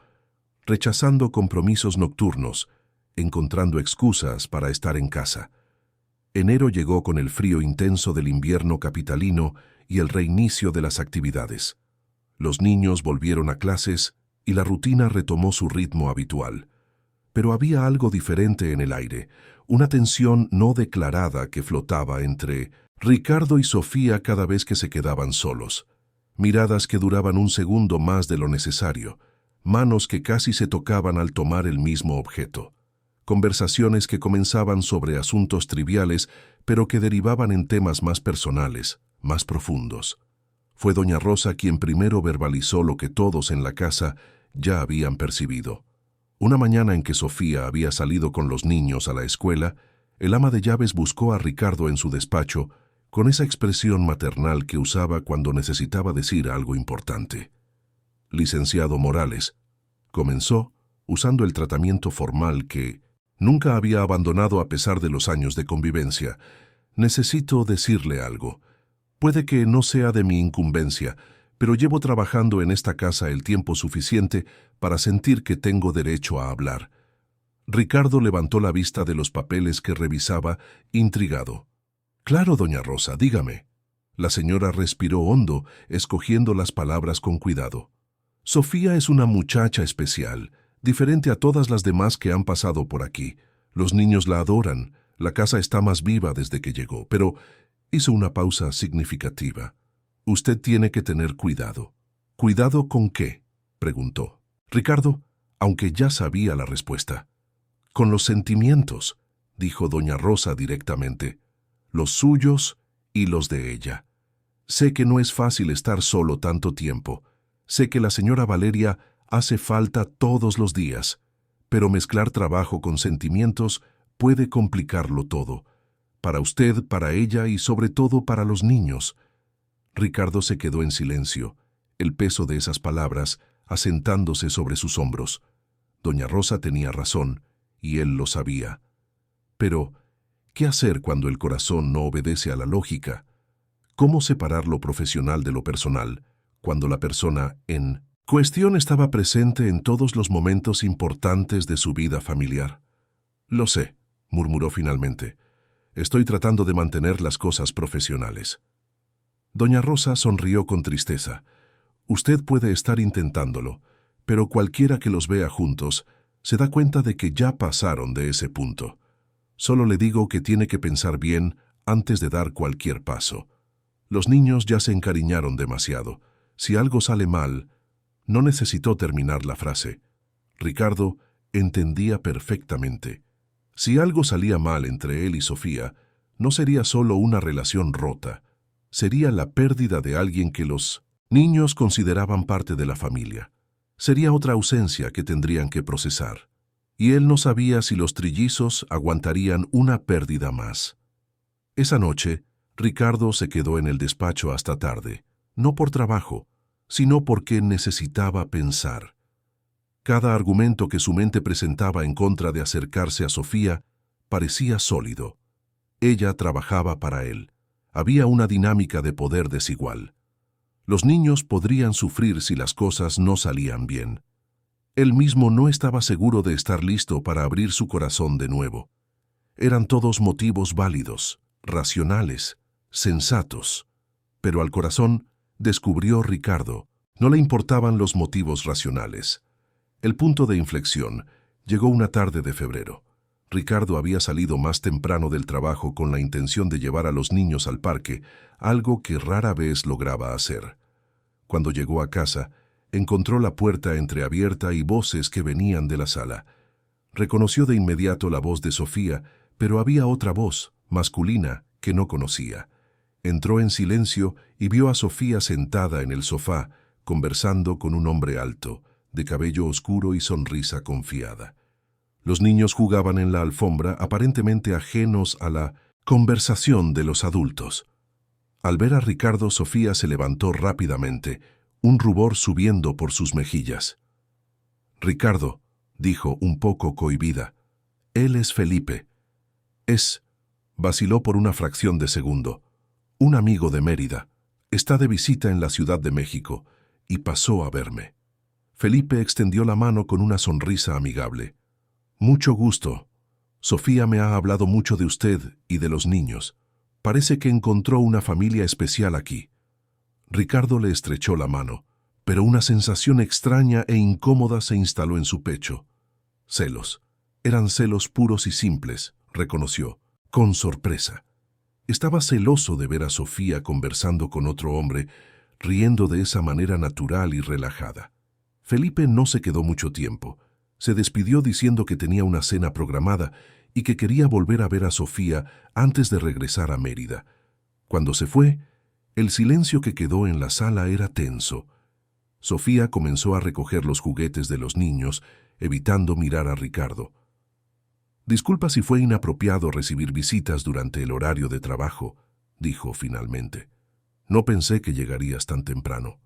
rechazando compromisos nocturnos, encontrando excusas para estar en casa. Enero llegó con el frío intenso del invierno capitalino y el reinicio de las actividades. Los niños volvieron a clases y la rutina retomó su ritmo habitual. Pero había algo diferente en el aire, una tensión no declarada que flotaba entre Ricardo y Sofía cada vez que se quedaban solos. Miradas que duraban un segundo más de lo necesario, manos que casi se tocaban al tomar el mismo objeto. Conversaciones que comenzaban sobre asuntos triviales, pero que derivaban en temas más personales, más profundos. Fue doña Rosa quien primero verbalizó lo que todos en la casa ya habían percibido. Una mañana en que Sofía había salido con los niños a la escuela, el ama de llaves buscó a Ricardo en su despacho con esa expresión maternal que usaba cuando necesitaba decir algo importante. «Licenciado Morales», comenzó, usando el tratamiento formal que nunca había abandonado a pesar de los años de convivencia. «Necesito decirle algo. Puede que no sea de mi incumbencia, pero llevo trabajando en esta casa el tiempo suficiente para sentir que tengo derecho a hablar». Ricardo levantó la vista de los papeles que revisaba, intrigado. «Claro, doña Rosa, dígame». La señora respiró hondo, escogiendo las palabras con cuidado. «Sofía es una muchacha especial, diferente a todas las demás que han pasado por aquí. Los niños la adoran, la casa está más viva desde que llegó, pero…» Hizo una pausa significativa. «Usted tiene que tener cuidado». «¿Cuidado con qué?», preguntó. Ricardo, aunque ya sabía la respuesta. «Con los sentimientos», dijo doña Rosa directamente. «Los suyos y los de ella. Sé que no es fácil estar solo tanto tiempo. Sé que la señora Valeria hace falta todos los días, pero mezclar trabajo con sentimientos puede complicarlo todo. Para usted, para ella y sobre todo para los niños». Ricardo se quedó en silencio, el peso de esas palabras asentándose sobre sus hombros. Doña Rosa tenía razón, y él lo sabía. Pero, ¿qué hacer cuando el corazón no obedece a la lógica? ¿Cómo separar lo profesional de lo personal, cuando la persona en cuestión estaba presente en todos los momentos importantes de su vida familiar? «Lo sé», murmuró finalmente. «Estoy tratando de mantener las cosas profesionales». Doña Rosa sonrió con tristeza. «Usted puede estar intentándolo, pero cualquiera que los vea juntos se da cuenta de que ya pasaron de ese punto. Solo le digo que tiene que pensar bien antes de dar cualquier paso. Los niños ya se encariñaron demasiado. Si algo sale mal…» No necesitó terminar la frase. Ricardo entendía perfectamente. Si algo salía mal entre él y Sofía, no sería solo una relación rota, sería la pérdida de alguien que los niños consideraban parte de la familia. Sería otra ausencia que tendrían que procesar. Y él no sabía si los trillizos aguantarían una pérdida más. Esa noche, Ricardo se quedó en el despacho hasta tarde, no por trabajo, sino porque necesitaba pensar. Cada argumento que su mente presentaba en contra de acercarse a Sofía parecía sólido. Ella trabajaba para él. Había una dinámica de poder desigual. Los niños podrían sufrir si las cosas no salían bien. Él mismo no estaba seguro de estar listo para abrir su corazón de nuevo. Eran todos motivos válidos, racionales, sensatos. Pero al corazón, descubrió Ricardo, no le importaban los motivos racionales. El punto de inflexión llegó una tarde de febrero. Ricardo había salido más temprano del trabajo con la intención de llevar a los niños al parque, algo que rara vez lograba hacer. Cuando llegó a casa, encontró la puerta entreabierta y voces que venían de la sala. Reconoció de inmediato la voz de Sofía, pero había otra voz, masculina, que no conocía. Entró en silencio y vio a Sofía sentada en el sofá, conversando con un hombre alto, de cabello oscuro y sonrisa confiada. Los niños jugaban en la alfombra, aparentemente ajenos a la conversación de los adultos. Al ver a Ricardo, Sofía se levantó rápidamente, un rubor subiendo por sus mejillas. «Ricardo», dijo un poco cohibida, «él es Felipe». Vaciló por una fracción de segundo. «Un amigo de Mérida. Está de visita en la Ciudad de México y pasó a verme». Felipe extendió la mano con una sonrisa amigable. «Mucho gusto. Sofía me ha hablado mucho de usted y de los niños. Parece que encontró una familia especial aquí». Ricardo le estrechó la mano, pero una sensación extraña e incómoda se instaló en su pecho. Celos. Eran celos puros y simples, reconoció, con sorpresa. Estaba celoso de ver a Sofía conversando con otro hombre, riendo de esa manera natural y relajada. Felipe no se quedó mucho tiempo. Se despidió diciendo que tenía una cena programada y que quería volver a ver a Sofía antes de regresar a Mérida. Cuando se fue, el silencio que quedó en la sala era tenso. Sofía comenzó a recoger los juguetes de los niños, evitando mirar a Ricardo. «Disculpa si fue inapropiado recibir visitas durante el horario de trabajo», dijo finalmente. «No pensé que llegarías tan temprano».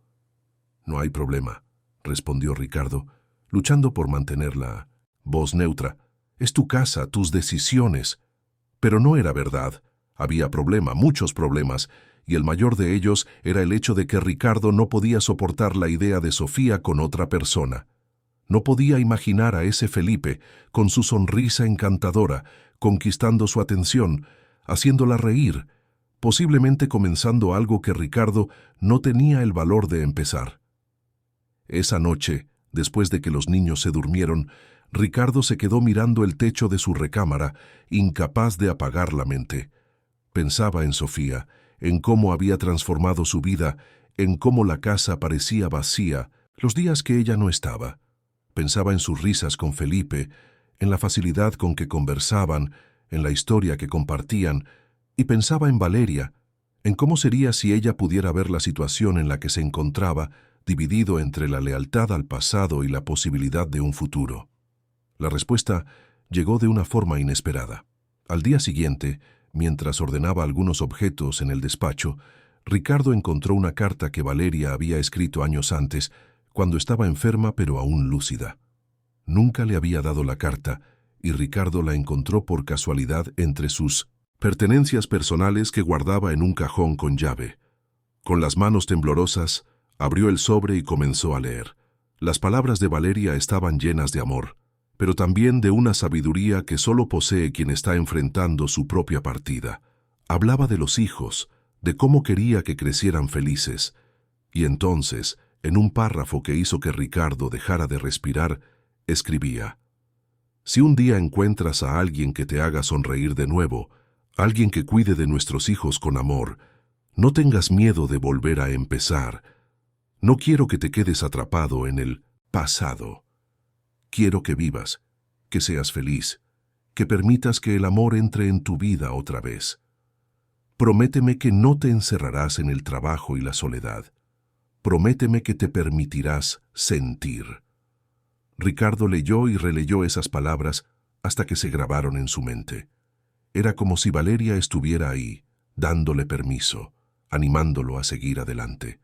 «No hay problema», respondió Ricardo, luchando por mantener la voz neutra. «Es tu casa, tus decisiones». Pero no era verdad. Había problema, muchos problemas, y el mayor de ellos era el hecho de que Ricardo no podía soportar la idea de Sofía con otra persona. No podía imaginar a ese Felipe, con su sonrisa encantadora, conquistando su atención, haciéndola reír, posiblemente comenzando algo que Ricardo no tenía el valor de empezar. Esa noche, después de que los niños se durmieron, Ricardo se quedó mirando el techo de su recámara, incapaz de apagar la mente. Pensaba en Sofía, en cómo había transformado su vida, en cómo la casa parecía vacía los días que ella no estaba. Pensaba en sus risas con Felipe, en la facilidad con que conversaban, en la historia que compartían, y pensaba en Valeria, en cómo sería si ella pudiera ver la situación en la que se encontraba, dividido entre la lealtad al pasado y la posibilidad de un futuro. La respuesta llegó de una forma inesperada. Al día siguiente, mientras ordenaba algunos objetos en el despacho, Ricardo encontró una carta que Valeria había escrito años antes, cuando estaba enferma pero aún lúcida. Nunca le había dado la carta, y Ricardo la encontró por casualidad entre sus pertenencias personales que guardaba en un cajón con llave. Con las manos temblorosas, abrió el sobre y comenzó a leer. Las palabras de Valeria estaban llenas de amor, pero también de una sabiduría que solo posee quien está enfrentando su propia partida. Hablaba de los hijos, de cómo quería que crecieran felices, y entonces, en un párrafo que hizo que Ricardo dejara de respirar, escribía: «Si un día encuentras a alguien que te haga sonreír de nuevo, alguien que cuide de nuestros hijos con amor, no tengas miedo de volver a empezar. No quiero que te quedes atrapado en el pasado. Quiero que vivas, que seas feliz, que permitas que el amor entre en tu vida otra vez. Prométeme que no te encerrarás en el trabajo y la soledad. Prométeme que te permitirás sentir». Ricardo leyó y releyó esas palabras hasta que se grabaron en su mente. Era como si Valeria estuviera ahí, dándole permiso, animándolo a seguir adelante.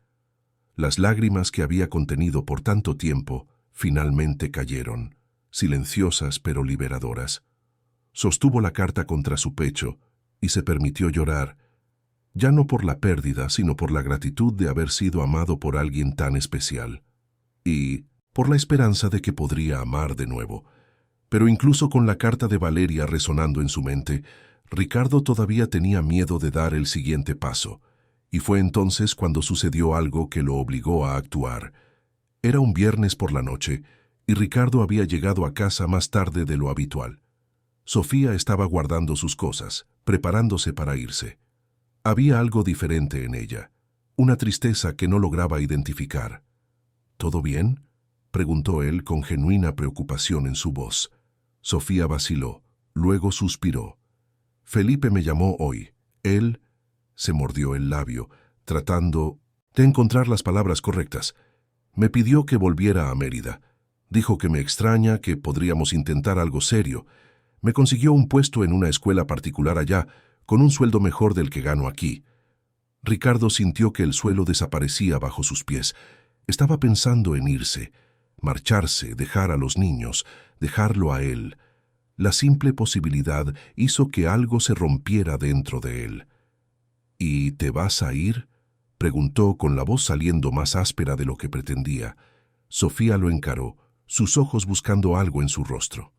Las lágrimas que había contenido por tanto tiempo finalmente cayeron, silenciosas pero liberadoras. Sostuvo la carta contra su pecho y se permitió llorar, ya no por la pérdida, sino por la gratitud de haber sido amado por alguien tan especial, y por la esperanza de que podría amar de nuevo. Pero incluso con la carta de Valeria resonando en su mente, Ricardo todavía tenía miedo de dar el siguiente paso, y fue entonces cuando sucedió algo que lo obligó a actuar. Era un viernes por la noche, y Ricardo había llegado a casa más tarde de lo habitual. Sofía estaba guardando sus cosas, preparándose para irse. Había algo diferente en ella, una tristeza que no lograba identificar. ¿Todo bien?, preguntó él con genuina preocupación en su voz. Sofía vaciló, luego suspiró. Felipe me llamó hoy. Él se mordió el labio, tratando de encontrar las palabras correctas. Me pidió que volviera a Mérida. Dijo que me extraña, que podríamos intentar algo serio. Me consiguió un puesto en una escuela particular allá, con un sueldo mejor del que gano aquí. Ricardo sintió que el suelo desaparecía bajo sus pies. Estaba pensando en irse, marcharse, dejar a los niños, dejarlo a él. La simple posibilidad hizo que algo se rompiera dentro de él. ¿Y te vas a ir?, preguntó con la voz saliendo más áspera de lo que pretendía. Sofía lo encaró, sus ojos buscando algo en su rostro.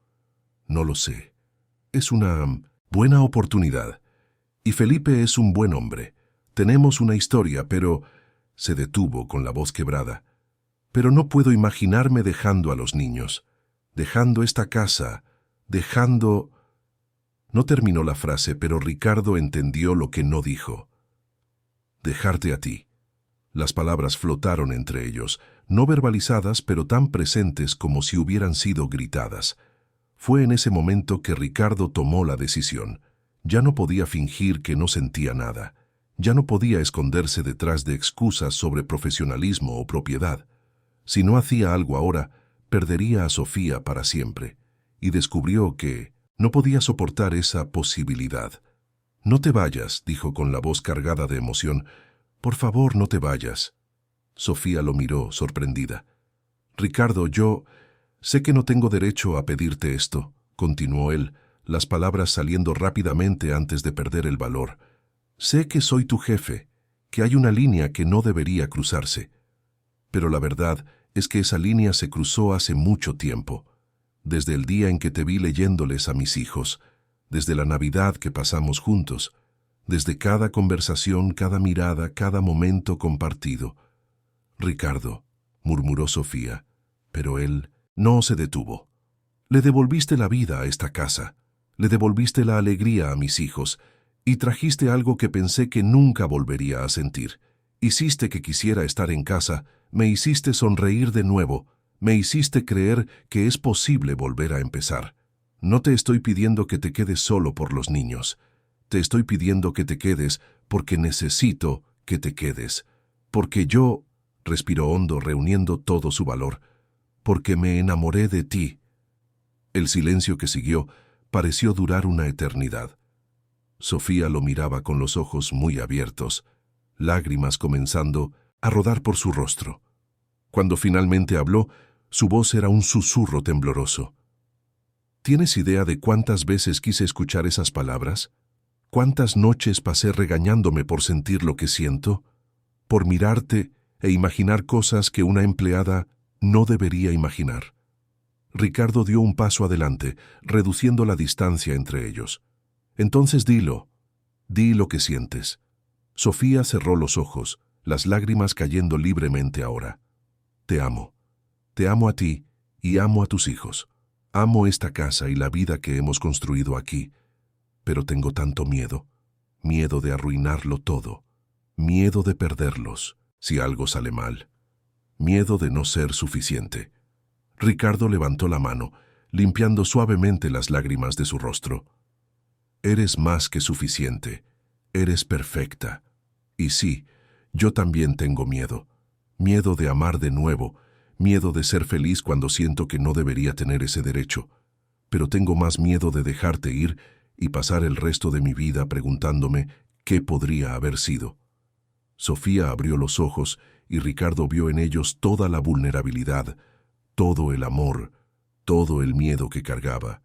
No lo sé. Es una buena oportunidad. Y Felipe es un buen hombre. Tenemos una historia, pero... Se detuvo con la voz quebrada. Pero no puedo imaginarme dejando a los niños, dejando esta casa, dejando... No terminó la frase, pero Ricardo entendió lo que no dijo. Dejarte a ti. Las palabras flotaron entre ellos, no verbalizadas, pero tan presentes como si hubieran sido gritadas. Fue en ese momento que Ricardo tomó la decisión. Ya no podía fingir que no sentía nada. Ya no podía esconderse detrás de excusas sobre profesionalismo o propiedad. Si no hacía algo ahora, perdería a Sofía para siempre. Y descubrió que no podía soportar esa posibilidad. «No te vayas», dijo con la voz cargada de emoción. «Por favor, no te vayas». Sofía lo miró, sorprendida. «Ricardo, yo sé que no tengo derecho a pedirte esto», continuó él, las palabras saliendo rápidamente antes de perder el valor. «Sé que soy tu jefe, que hay una línea que no debería cruzarse. Pero la verdad es que esa línea se cruzó hace mucho tiempo, desde el día en que te vi leyéndoles a mis hijos, desde la Navidad que pasamos juntos, desde cada conversación, cada mirada, cada momento compartido». «Ricardo», murmuró Sofía, pero él no se detuvo. «Le devolviste la vida a esta casa, le devolviste la alegría a mis hijos, y trajiste algo que pensé que nunca volvería a sentir. Hiciste que quisiera estar en casa, me hiciste sonreír de nuevo, me hiciste creer que es posible volver a empezar. No te estoy pidiendo que te quedes solo por los niños. Te estoy pidiendo que te quedes porque necesito que te quedes. Porque yo», respiró hondo reuniendo todo su valor, «porque me enamoré de ti». El silencio que siguió pareció durar una eternidad. Sofía lo miraba con los ojos muy abiertos, lágrimas comenzando a rodar por su rostro. Cuando finalmente habló, su voz era un susurro tembloroso. ¿Tienes idea de cuántas veces quise escuchar esas palabras? ¿Cuántas noches pasé regañándome por sentir lo que siento? Por mirarte e imaginar cosas que una empleada no debería imaginar. Ricardo dio un paso adelante, reduciendo la distancia entre ellos. «Entonces di lo que sientes». Sofía cerró los ojos, las lágrimas cayendo libremente ahora. «Te amo a ti y amo a tus hijos. Amo esta casa y la vida que hemos construido aquí, pero tengo tanto miedo, miedo de arruinarlo todo, miedo de perderlos si algo sale mal, miedo de no ser suficiente». Ricardo levantó la mano, limpiando suavemente las lágrimas de su rostro. «Eres más que suficiente, eres perfecta. Y sí, yo también tengo miedo, miedo de amar de nuevo, miedo de ser feliz cuando siento que no debería tener ese derecho, pero tengo más miedo de dejarte ir y pasar el resto de mi vida preguntándome qué podría haber sido». Sofía abrió los ojos y Ricardo vio en ellos toda la vulnerabilidad, todo el amor, todo el miedo que cargaba.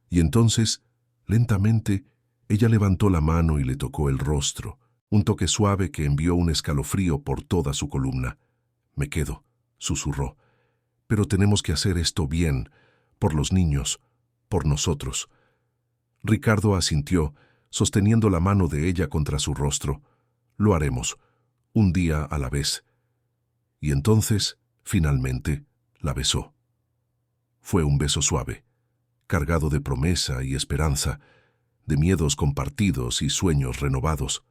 Y entonces, lentamente, ella levantó la mano y le tocó el rostro, un toque suave que envió un escalofrío por toda su columna. «Me quedo», susurró, «pero tenemos que hacer esto bien, por los niños, por nosotros». Ricardo asintió, sosteniendo la mano de ella contra su rostro. Lo haremos, un día a la vez. Y entonces, finalmente, la besó. Fue un beso suave, cargado de promesa y esperanza, de miedos compartidos y sueños renovados.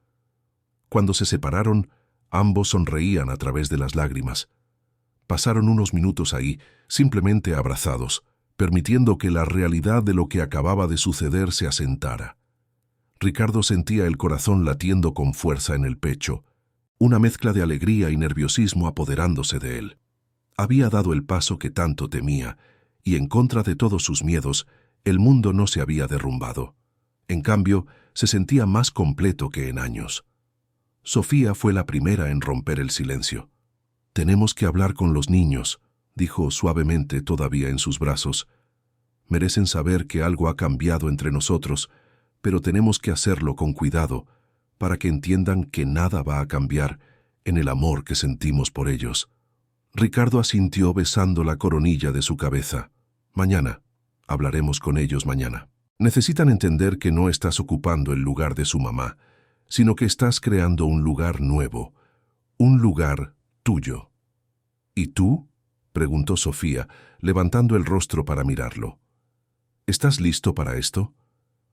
Cuando se separaron, ambos sonreían a través de las lágrimas. Pasaron unos minutos ahí, simplemente abrazados, permitiendo que la realidad de lo que acababa de suceder se asentara. Ricardo sentía el corazón latiendo con fuerza en el pecho, una mezcla de alegría y nerviosismo apoderándose de él. Había dado el paso que tanto temía, y en contra de todos sus miedos, el mundo no se había derrumbado. En cambio, se sentía más completo que en años. Sofía fue la primera en romper el silencio. «Tenemos que hablar con los niños», dijo suavemente todavía en sus brazos. «Merecen saber que algo ha cambiado entre nosotros, pero tenemos que hacerlo con cuidado, para que entiendan que nada va a cambiar en el amor que sentimos por ellos». Ricardo asintió besando la coronilla de su cabeza. «Mañana. Hablaremos con ellos mañana. Necesitan entender que no estás ocupando el lugar de su mamá, sino que estás creando un lugar nuevo, un lugar tuyo». «¿Y tú?», preguntó Sofía, levantando el rostro para mirarlo. «¿Estás listo para esto?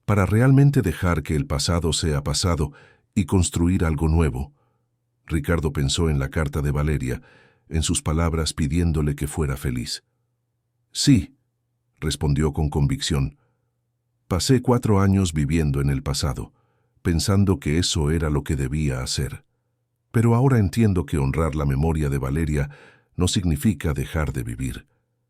¿Para realmente dejar que el pasado sea pasado y construir algo nuevo?». Ricardo pensó en la carta de Valeria, en sus palabras pidiéndole que fuera feliz. «Sí», respondió con convicción. «Pasé 4 años viviendo en el pasado, pensando que eso era lo que debía hacer. Pero ahora entiendo que honrar la memoria de Valeria no significa dejar de vivir.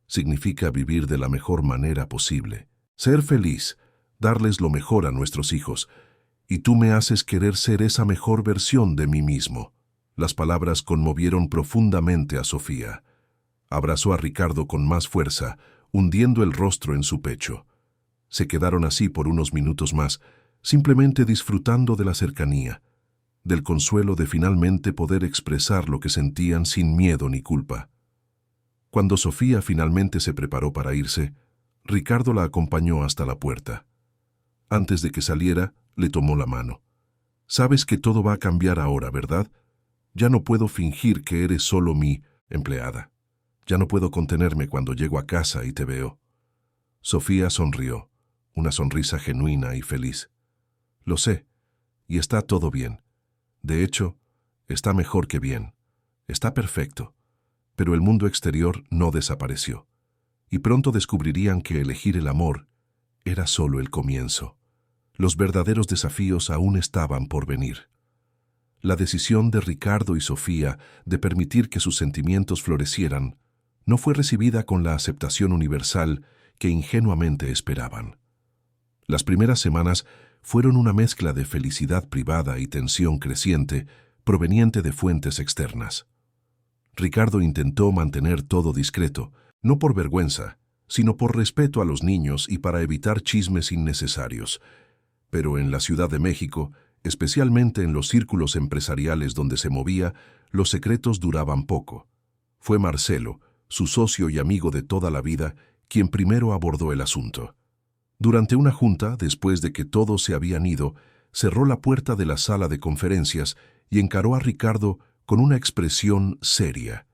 Significa vivir de la mejor manera posible. Ser feliz, darles lo mejor a nuestros hijos. Y tú me haces querer ser esa mejor versión de mí mismo». Las palabras conmovieron profundamente a Sofía. Abrazó a Ricardo con más fuerza, hundiendo el rostro en su pecho. Se quedaron así por unos minutos más, simplemente disfrutando de la cercanía, del consuelo de finalmente poder expresar lo que sentían sin miedo ni culpa. Cuando Sofía finalmente se preparó para irse, Ricardo la acompañó hasta la puerta. Antes de que saliera, le tomó la mano. «Sabes que todo va a cambiar ahora, ¿verdad? Ya no puedo fingir que eres solo mi empleada. Ya no puedo contenerme cuando llego a casa y te veo». Sofía sonrió, una sonrisa genuina y feliz. «Lo sé, y está todo bien. De hecho, está mejor que bien. Está perfecto. Pero el mundo exterior no desapareció. Y pronto descubrirían que elegir el amor era solo el comienzo. Los verdaderos desafíos aún estaban por venir». La decisión de Ricardo y Sofía de permitir que sus sentimientos florecieran no fue recibida con la aceptación universal que ingenuamente esperaban. Las primeras semanas fueron una mezcla de felicidad privada y tensión creciente proveniente de fuentes externas. Ricardo intentó mantener todo discreto, no por vergüenza, sino por respeto a los niños y para evitar chismes innecesarios. Pero en la Ciudad de México, especialmente en los círculos empresariales donde se movía, los secretos duraban poco. Fue Marcelo, su socio y amigo de toda la vida, quien primero abordó el asunto. Durante una junta, después de que todos se habían ido, cerró la puerta de la sala de conferencias y encaró a Ricardo con una expresión seria.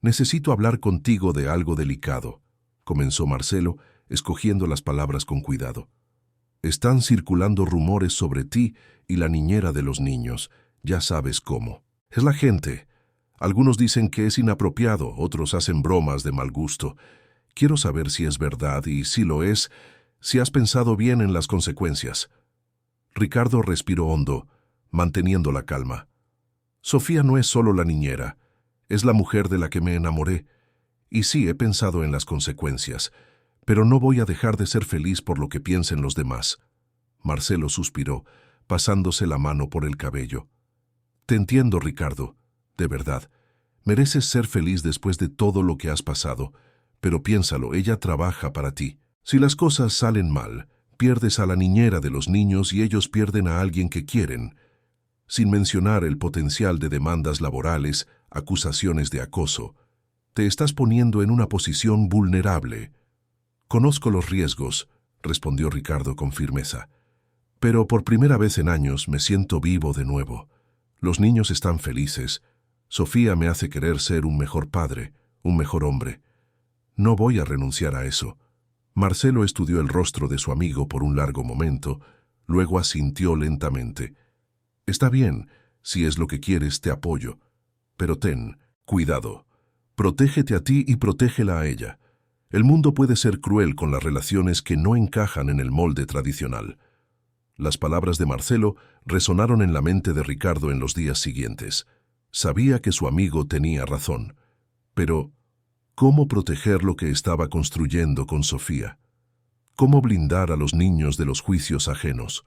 «Necesito hablar contigo de algo delicado», comenzó Marcelo, escogiendo las palabras con cuidado. «Están circulando rumores sobre ti y la niñera de los niños. Ya sabes cómo. Es la gente. Algunos dicen que es inapropiado, otros hacen bromas de mal gusto. Quiero saber si es verdad y, si lo es, si has pensado bien en las consecuencias». Ricardo respiró hondo, manteniendo la calma. «Sofía no es solo la niñera, es la mujer de la que me enamoré. Y sí, he pensado en las consecuencias, pero no voy a dejar de ser feliz por lo que piensen los demás». Marcelo suspiró, pasándose la mano por el cabello. «Te entiendo, Ricardo, de verdad. Mereces ser feliz después de todo lo que has pasado, pero piénsalo, ella trabaja para ti. Si las cosas salen mal, pierdes a la niñera de los niños y ellos pierden a alguien que quieren. Sin mencionar el potencial de demandas laborales, acusaciones de acoso. Te estás poniendo en una posición vulnerable». «Conozco los riesgos», respondió Ricardo con firmeza. Pero por primera vez en años me siento vivo de nuevo. Los niños están felices. Sofía me hace querer ser un mejor padre, un mejor hombre. No voy a renunciar a eso. Marcelo estudió el rostro de su amigo por un largo momento, luego asintió lentamente. Está bien, si es lo que quieres, te apoyo. Pero ten cuidado. Protégete a ti y protégela a ella. El mundo puede ser cruel con las relaciones que no encajan en el molde tradicional. Las palabras de Marcelo resonaron en la mente de Ricardo en los días siguientes. Sabía que su amigo tenía razón. Pero, ¿cómo proteger lo que estaba construyendo con Sofía? ¿Cómo blindar a los niños de los juicios ajenos?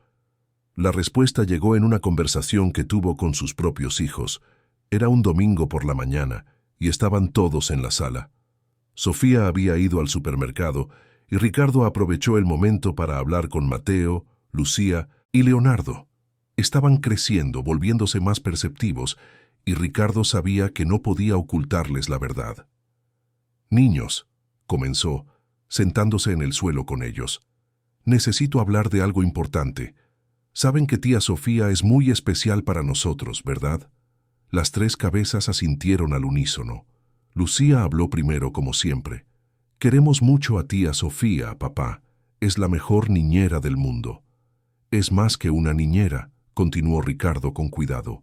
La respuesta llegó en una conversación que tuvo con sus propios hijos. Era un domingo por la mañana y estaban todos en la sala. Sofía había ido al supermercado y Ricardo aprovechó el momento para hablar con Mateo, Lucía y Leonardo. Estaban creciendo, volviéndose más perceptivos, y Ricardo sabía que no podía ocultarles la verdad. «Niños», comenzó, sentándose en el suelo con ellos, «necesito hablar de algo importante. Saben que tía Sofía es muy especial para nosotros, ¿verdad?» Las tres cabezas asintieron al unísono. Lucía habló primero, como siempre. «Queremos mucho a tía Sofía, papá. Es la mejor niñera del mundo». «Es más que una niñera», continuó Ricardo con cuidado.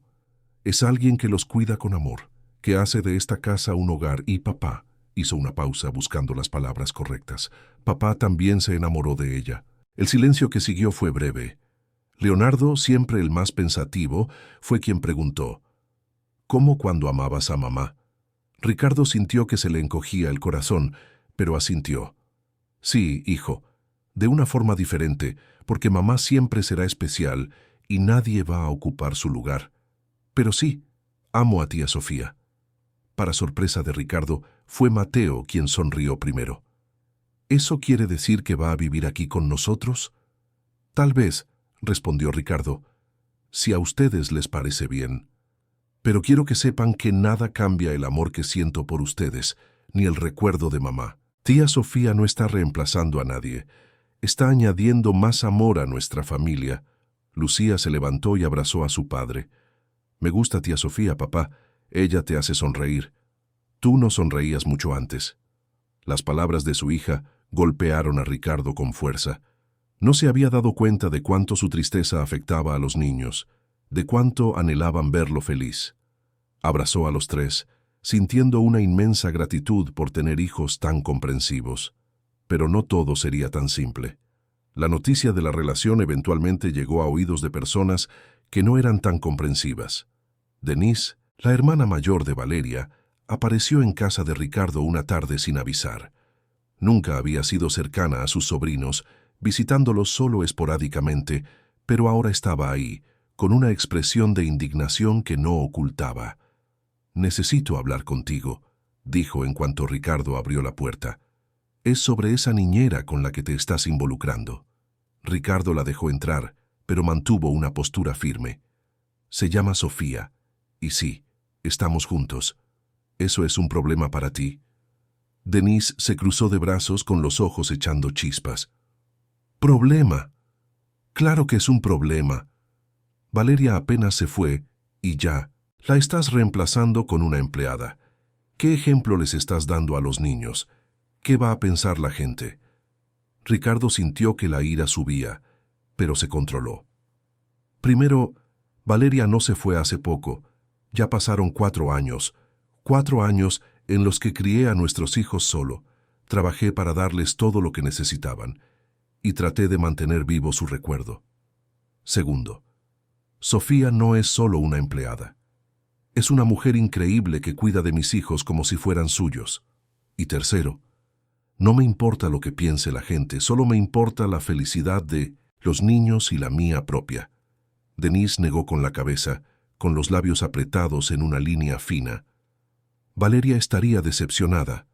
«Es alguien que los cuida con amor, que hace de esta casa un hogar y papá». Hizo una pausa buscando las palabras correctas. Papá también se enamoró de ella. El silencio que siguió fue breve. Leonardo, siempre el más pensativo, fue quien preguntó: «¿Cómo cuando amabas a mamá?» Ricardo sintió que se le encogía el corazón, pero asintió. «Sí, hijo, de una forma diferente, porque mamá siempre será especial y nadie va a ocupar su lugar. Pero sí, amo a tía Sofía». Para sorpresa de Ricardo, fue Mateo quien sonrió primero. «¿Eso quiere decir que va a vivir aquí con nosotros?» «Tal vez», respondió Ricardo, «si a ustedes les parece bien. Pero quiero que sepan que nada cambia el amor que siento por ustedes, ni el recuerdo de mamá. Tía Sofía no está reemplazando a nadie. Está añadiendo más amor a nuestra familia». Lucía se levantó y abrazó a su padre. «Me gusta tía Sofía, papá. Ella te hace sonreír. Tú no sonreías mucho antes». Las palabras de su hija golpearon a Ricardo con fuerza. No se había dado cuenta de cuánto su tristeza afectaba a los niños, de cuánto anhelaban verlo feliz. Abrazó a los tres, sintiendo una inmensa gratitud por tener hijos tan comprensivos. Pero no todo sería tan simple. La noticia de la relación eventualmente llegó a oídos de personas que no eran tan comprensivas. Denise, la hermana mayor de Valeria, apareció en casa de Ricardo una tarde sin avisar. Nunca había sido cercana a sus sobrinos, visitándolos solo esporádicamente, pero ahora estaba ahí, con una expresión de indignación que no ocultaba. «Necesito hablar contigo», dijo en cuanto Ricardo abrió la puerta. «Es sobre esa niñera con la que te estás involucrando». Ricardo la dejó entrar, pero mantuvo una postura firme. «Se llama Sofía, y sí, estamos juntos. ¿Eso es un problema para ti?» Denise se cruzó de brazos con los ojos echando chispas. «¿Problema? Claro que es un problema. Valeria apenas se fue, y ya, la estás reemplazando con una empleada. ¿Qué ejemplo les estás dando a los niños? ¿Qué va a pensar la gente?» Ricardo sintió que la ira subía, pero se controló. «Primero, Valeria no se fue hace poco. Ya pasaron 4 años. 4 años en los que crié a nuestros hijos solo. Trabajé para darles todo lo que necesitaban y traté de mantener vivo su recuerdo. Segundo, Sofía no es solo una empleada. Es una mujer increíble que cuida de mis hijos como si fueran suyos. Y tercero, no me importa lo que piense la gente, solo me importa la felicidad de los niños y la mía propia». Denise negó con la cabeza, con los labios apretados en una línea fina. «Valeria estaría decepcionada.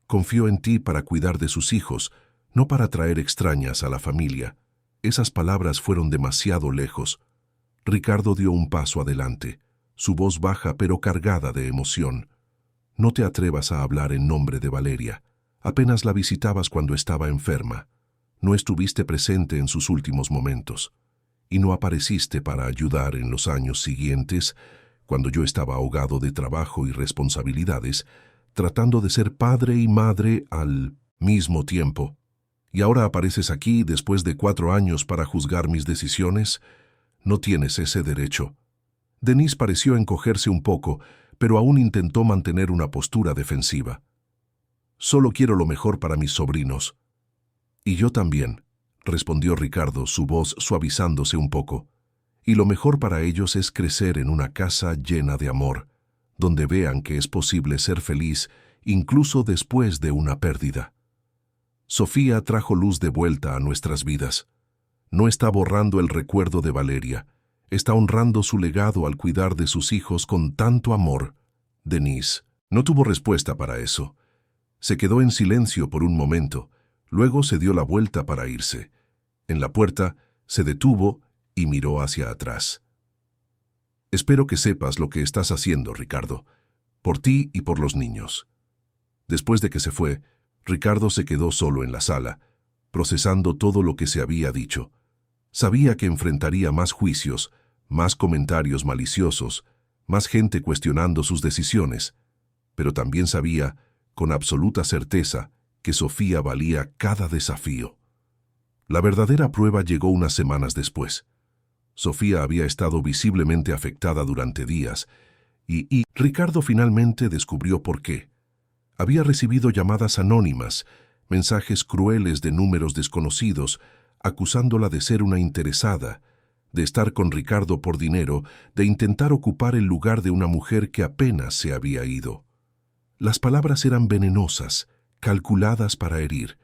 Confió en ti para cuidar de sus hijos, no para traer extrañas a la familia». Esas palabras fueron demasiado lejos. Ricardo dio un paso adelante, su voz baja pero cargada de emoción. «No te atrevas a hablar en nombre de Valeria. Apenas la visitabas cuando estaba enferma. No estuviste presente en sus últimos momentos. y no apareciste para ayudar en los años siguientes, cuando yo estaba ahogado de trabajo y responsabilidades, tratando de ser padre y madre al mismo tiempo. Y ahora apareces aquí después de 4 años para juzgar mis decisiones. No tienes ese derecho. Denise pareció encogerse un poco, pero aún intentó mantener una postura defensiva. Solo quiero lo mejor para mis sobrinos. Y yo también, respondió Ricardo, su voz suavizándose un poco. Y lo mejor para ellos es crecer en una casa llena de amor, donde vean que es posible ser feliz incluso después de una pérdida. Sofía trajo luz de vuelta a nuestras vidas. No está borrando el recuerdo de Valeria, está honrando su legado al cuidar de sus hijos con tanto amor. Denise no tuvo respuesta para eso. Se quedó en silencio por un momento, luego se dio la vuelta para irse. En la puerta se detuvo y miró hacia atrás. Espero que sepas lo que estás haciendo, Ricardo, por ti y por los niños. Después de que se fue, Ricardo se quedó solo en la sala, procesando todo lo que se había dicho. Sabía que enfrentaría más juicios, más comentarios maliciosos, más gente cuestionando sus decisiones, pero también sabía, con absoluta certeza, que Sofía valía cada desafío. La verdadera prueba llegó unas semanas después. Sofía había estado visiblemente afectada durante días, y Ricardo finalmente descubrió por qué. Había recibido llamadas anónimas, mensajes crueles de números desconocidos, acusándola de ser una interesada, de estar con Ricardo por dinero, de intentar ocupar el lugar de una mujer que apenas se había ido. Las palabras eran venenosas, calculadas para herir.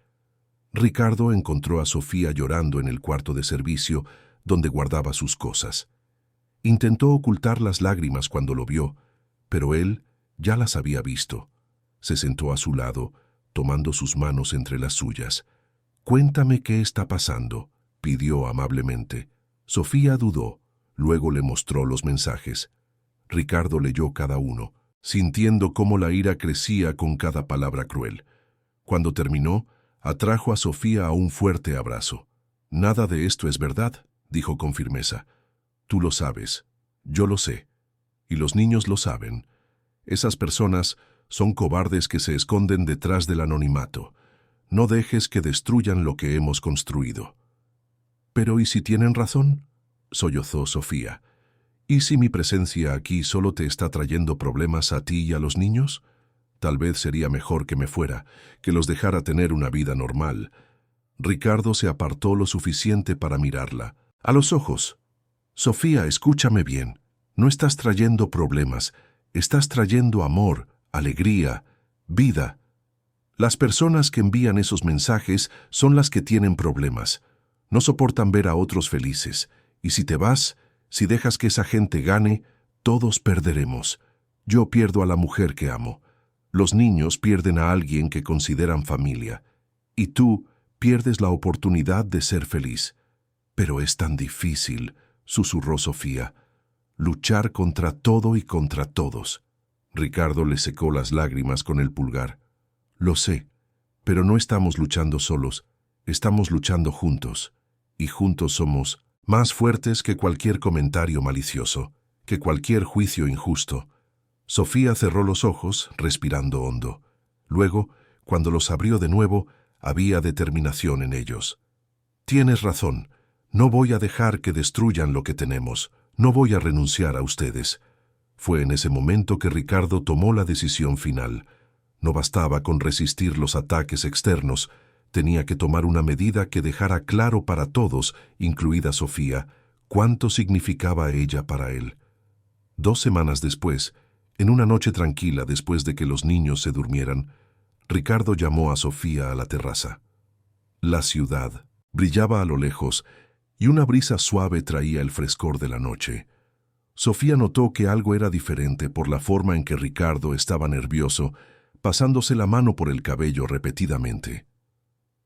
Ricardo encontró a Sofía llorando en el cuarto de servicio, donde guardaba sus cosas. Intentó ocultar las lágrimas cuando lo vio, pero él ya las había visto. Se sentó a su lado, tomando sus manos entre las suyas. «Cuéntame qué está pasando», pidió amablemente. Sofía dudó, luego le mostró los mensajes. Ricardo leyó cada uno, sintiendo cómo la ira crecía con cada palabra cruel. Cuando terminó, atrajo a Sofía a un fuerte abrazo. «Nada de esto es verdad», dijo con firmeza. «Tú lo sabes, yo lo sé, y los niños lo saben. Esas personas son cobardes que se esconden detrás del anonimato. No dejes que destruyan lo que hemos construido». «Pero ¿y si tienen razón?», sollozó Sofía. «¿Y si mi presencia aquí solo te está trayendo problemas a ti y a los niños? Tal vez sería mejor que me fuera, que los dejara tener una vida normal». Ricardo se apartó lo suficiente para mirarla, a los ojos. «Sofía, escúchame bien. No estás trayendo problemas, estás trayendo amor, alegría, vida. Las personas que envían esos mensajes son las que tienen problemas. No soportan ver a otros felices. Y si te vas, si dejas que esa gente gane, todos perderemos. Yo pierdo a la mujer que amo. Los niños pierden a alguien que consideran familia. Y tú pierdes la oportunidad de ser feliz». «Pero es tan difícil», susurró Sofía. «Luchar contra todo y contra todos». Ricardo le secó las lágrimas con el pulgar. «Lo sé, pero no estamos luchando solos, estamos luchando juntos. Y juntos somos más fuertes que cualquier comentario malicioso, que cualquier juicio injusto». Sofía cerró los ojos, respirando hondo. Luego, cuando los abrió de nuevo, había determinación en ellos. «Tienes razón. No voy a dejar que destruyan lo que tenemos. No voy a renunciar a ustedes». Fue en ese momento que Ricardo tomó la decisión final. No bastaba con resistir los ataques externos. Tenía que tomar una medida que dejara claro para todos, incluida Sofía, cuánto significaba ella para él. 2 semanas después, en una noche tranquila después de que los niños se durmieran, Ricardo llamó a Sofía a la terraza. La ciudad brillaba a lo lejos y una brisa suave traía el frescor de la noche. Sofía notó que algo era diferente por la forma en que Ricardo estaba nervioso, pasándose la mano por el cabello repetidamente.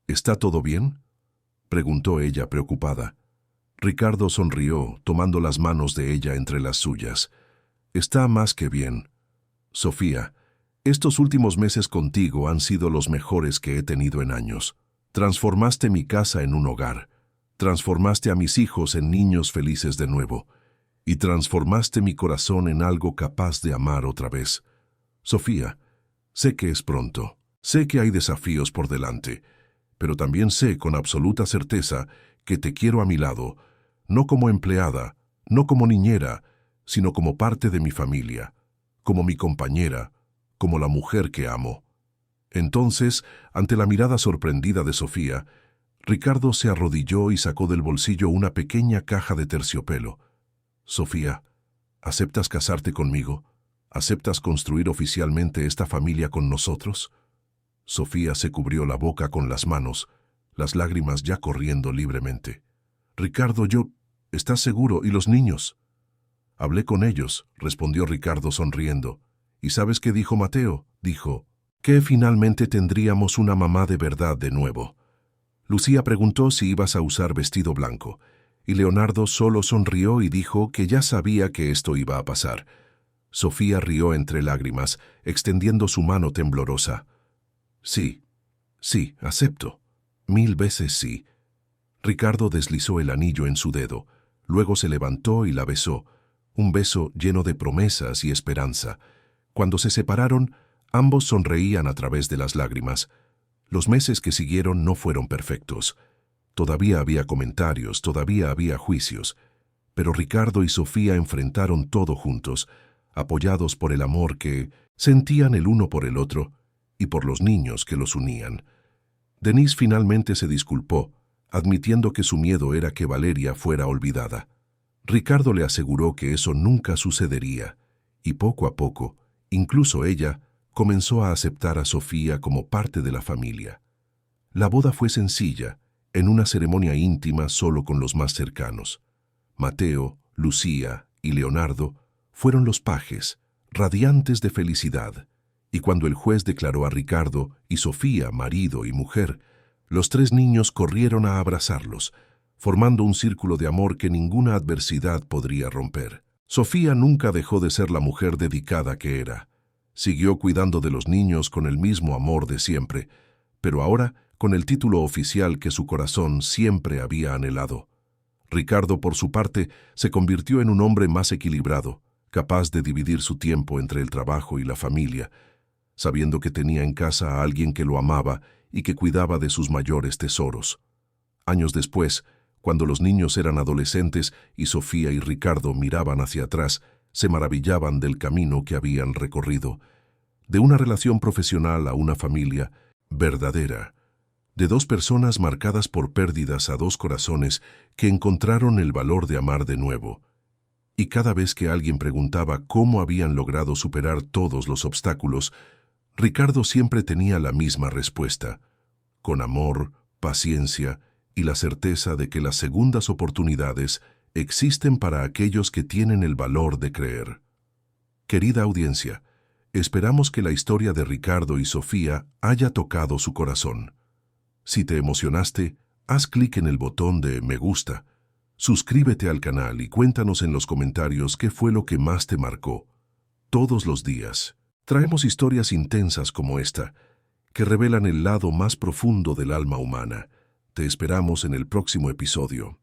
«¿Está todo bien?», preguntó ella preocupada. Ricardo sonrió, tomando las manos de ella entre las suyas. «Está más que bien. Sofía, estos últimos meses contigo han sido los mejores que he tenido en años. Transformaste mi casa en un hogar. Transformaste a mis hijos en niños felices de nuevo, y transformaste mi corazón en algo capaz de amar otra vez. Sofía, sé que es pronto, sé que hay desafíos por delante, pero también sé con absoluta certeza que te quiero a mi lado, no como empleada, no como niñera, sino como parte de mi familia, como mi compañera, como la mujer que amo. Entonces, ante la mirada sorprendida de Sofía, Ricardo se arrodilló y sacó del bolsillo una pequeña caja de terciopelo. Sofía, ¿aceptas casarte conmigo? ¿Aceptas construir oficialmente esta familia con nosotros? Sofía se cubrió la boca con las manos, las lágrimas ya corriendo libremente. Ricardo, ¿estás seguro? ¿Y los niños? Hablé con ellos, respondió Ricardo sonriendo. ¿Y sabes qué dijo Mateo? Dijo que finalmente tendríamos una mamá de verdad de nuevo. Lucía preguntó si ibas a usar vestido blanco, y Leonardo solo sonrió y dijo que ya sabía que esto iba a pasar. Sofía rió entre lágrimas, extendiendo su mano temblorosa. Sí, acepto. 1000 veces sí. Ricardo deslizó el anillo en su dedo, luego se levantó y la besó, un beso lleno de promesas y esperanza. Cuando se separaron, ambos sonreían a través de las lágrimas. Los meses que siguieron no fueron perfectos. Todavía había comentarios, todavía había juicios, pero Ricardo y Sofía enfrentaron todo juntos, apoyados por el amor que sentían el uno por el otro y por los niños que los unían. Denise finalmente se disculpó, admitiendo que su miedo era que Valeria fuera olvidada. Ricardo le aseguró que eso nunca sucedería, y poco a poco, incluso ella, comenzó a aceptar a Sofía como parte de la familia. La boda fue sencilla, en una ceremonia íntima solo con los más cercanos. Mateo, Lucía y Leonardo fueron los pajes, radiantes de felicidad, y cuando el juez declaró a Ricardo y Sofía marido y mujer, los 3 niños corrieron a abrazarlos, formando un círculo de amor que ninguna adversidad podría romper. Sofía nunca dejó de ser la mujer dedicada que era. Siguió cuidando de los niños con el mismo amor de siempre, pero ahora con el título oficial que su corazón siempre había anhelado. Ricardo, por su parte, se convirtió en un hombre más equilibrado, capaz de dividir su tiempo entre el trabajo y la familia, sabiendo que tenía en casa a alguien que lo amaba y que cuidaba de sus mayores tesoros. Años después, cuando los niños eran adolescentes y Sofía y Ricardo miraban hacia atrás, se maravillaban del camino que habían recorrido, de una relación profesional a una familia verdadera, de 2 personas marcadas por pérdidas a 2 corazones que encontraron el valor de amar de nuevo. Y cada vez que alguien preguntaba cómo habían logrado superar todos los obstáculos, Ricardo siempre tenía la misma respuesta: con amor, paciencia y la certeza de que las segundas oportunidades existen para aquellos que tienen el valor de creer. Querida audiencia, esperamos que la historia de Ricardo y Sofía haya tocado su corazón. Si te emocionaste, haz clic en el botón de me gusta, suscríbete al canal y cuéntanos en los comentarios qué fue lo que más te marcó. Todos los días traemos historias intensas como esta, que revelan el lado más profundo del alma humana. Te esperamos en el próximo episodio.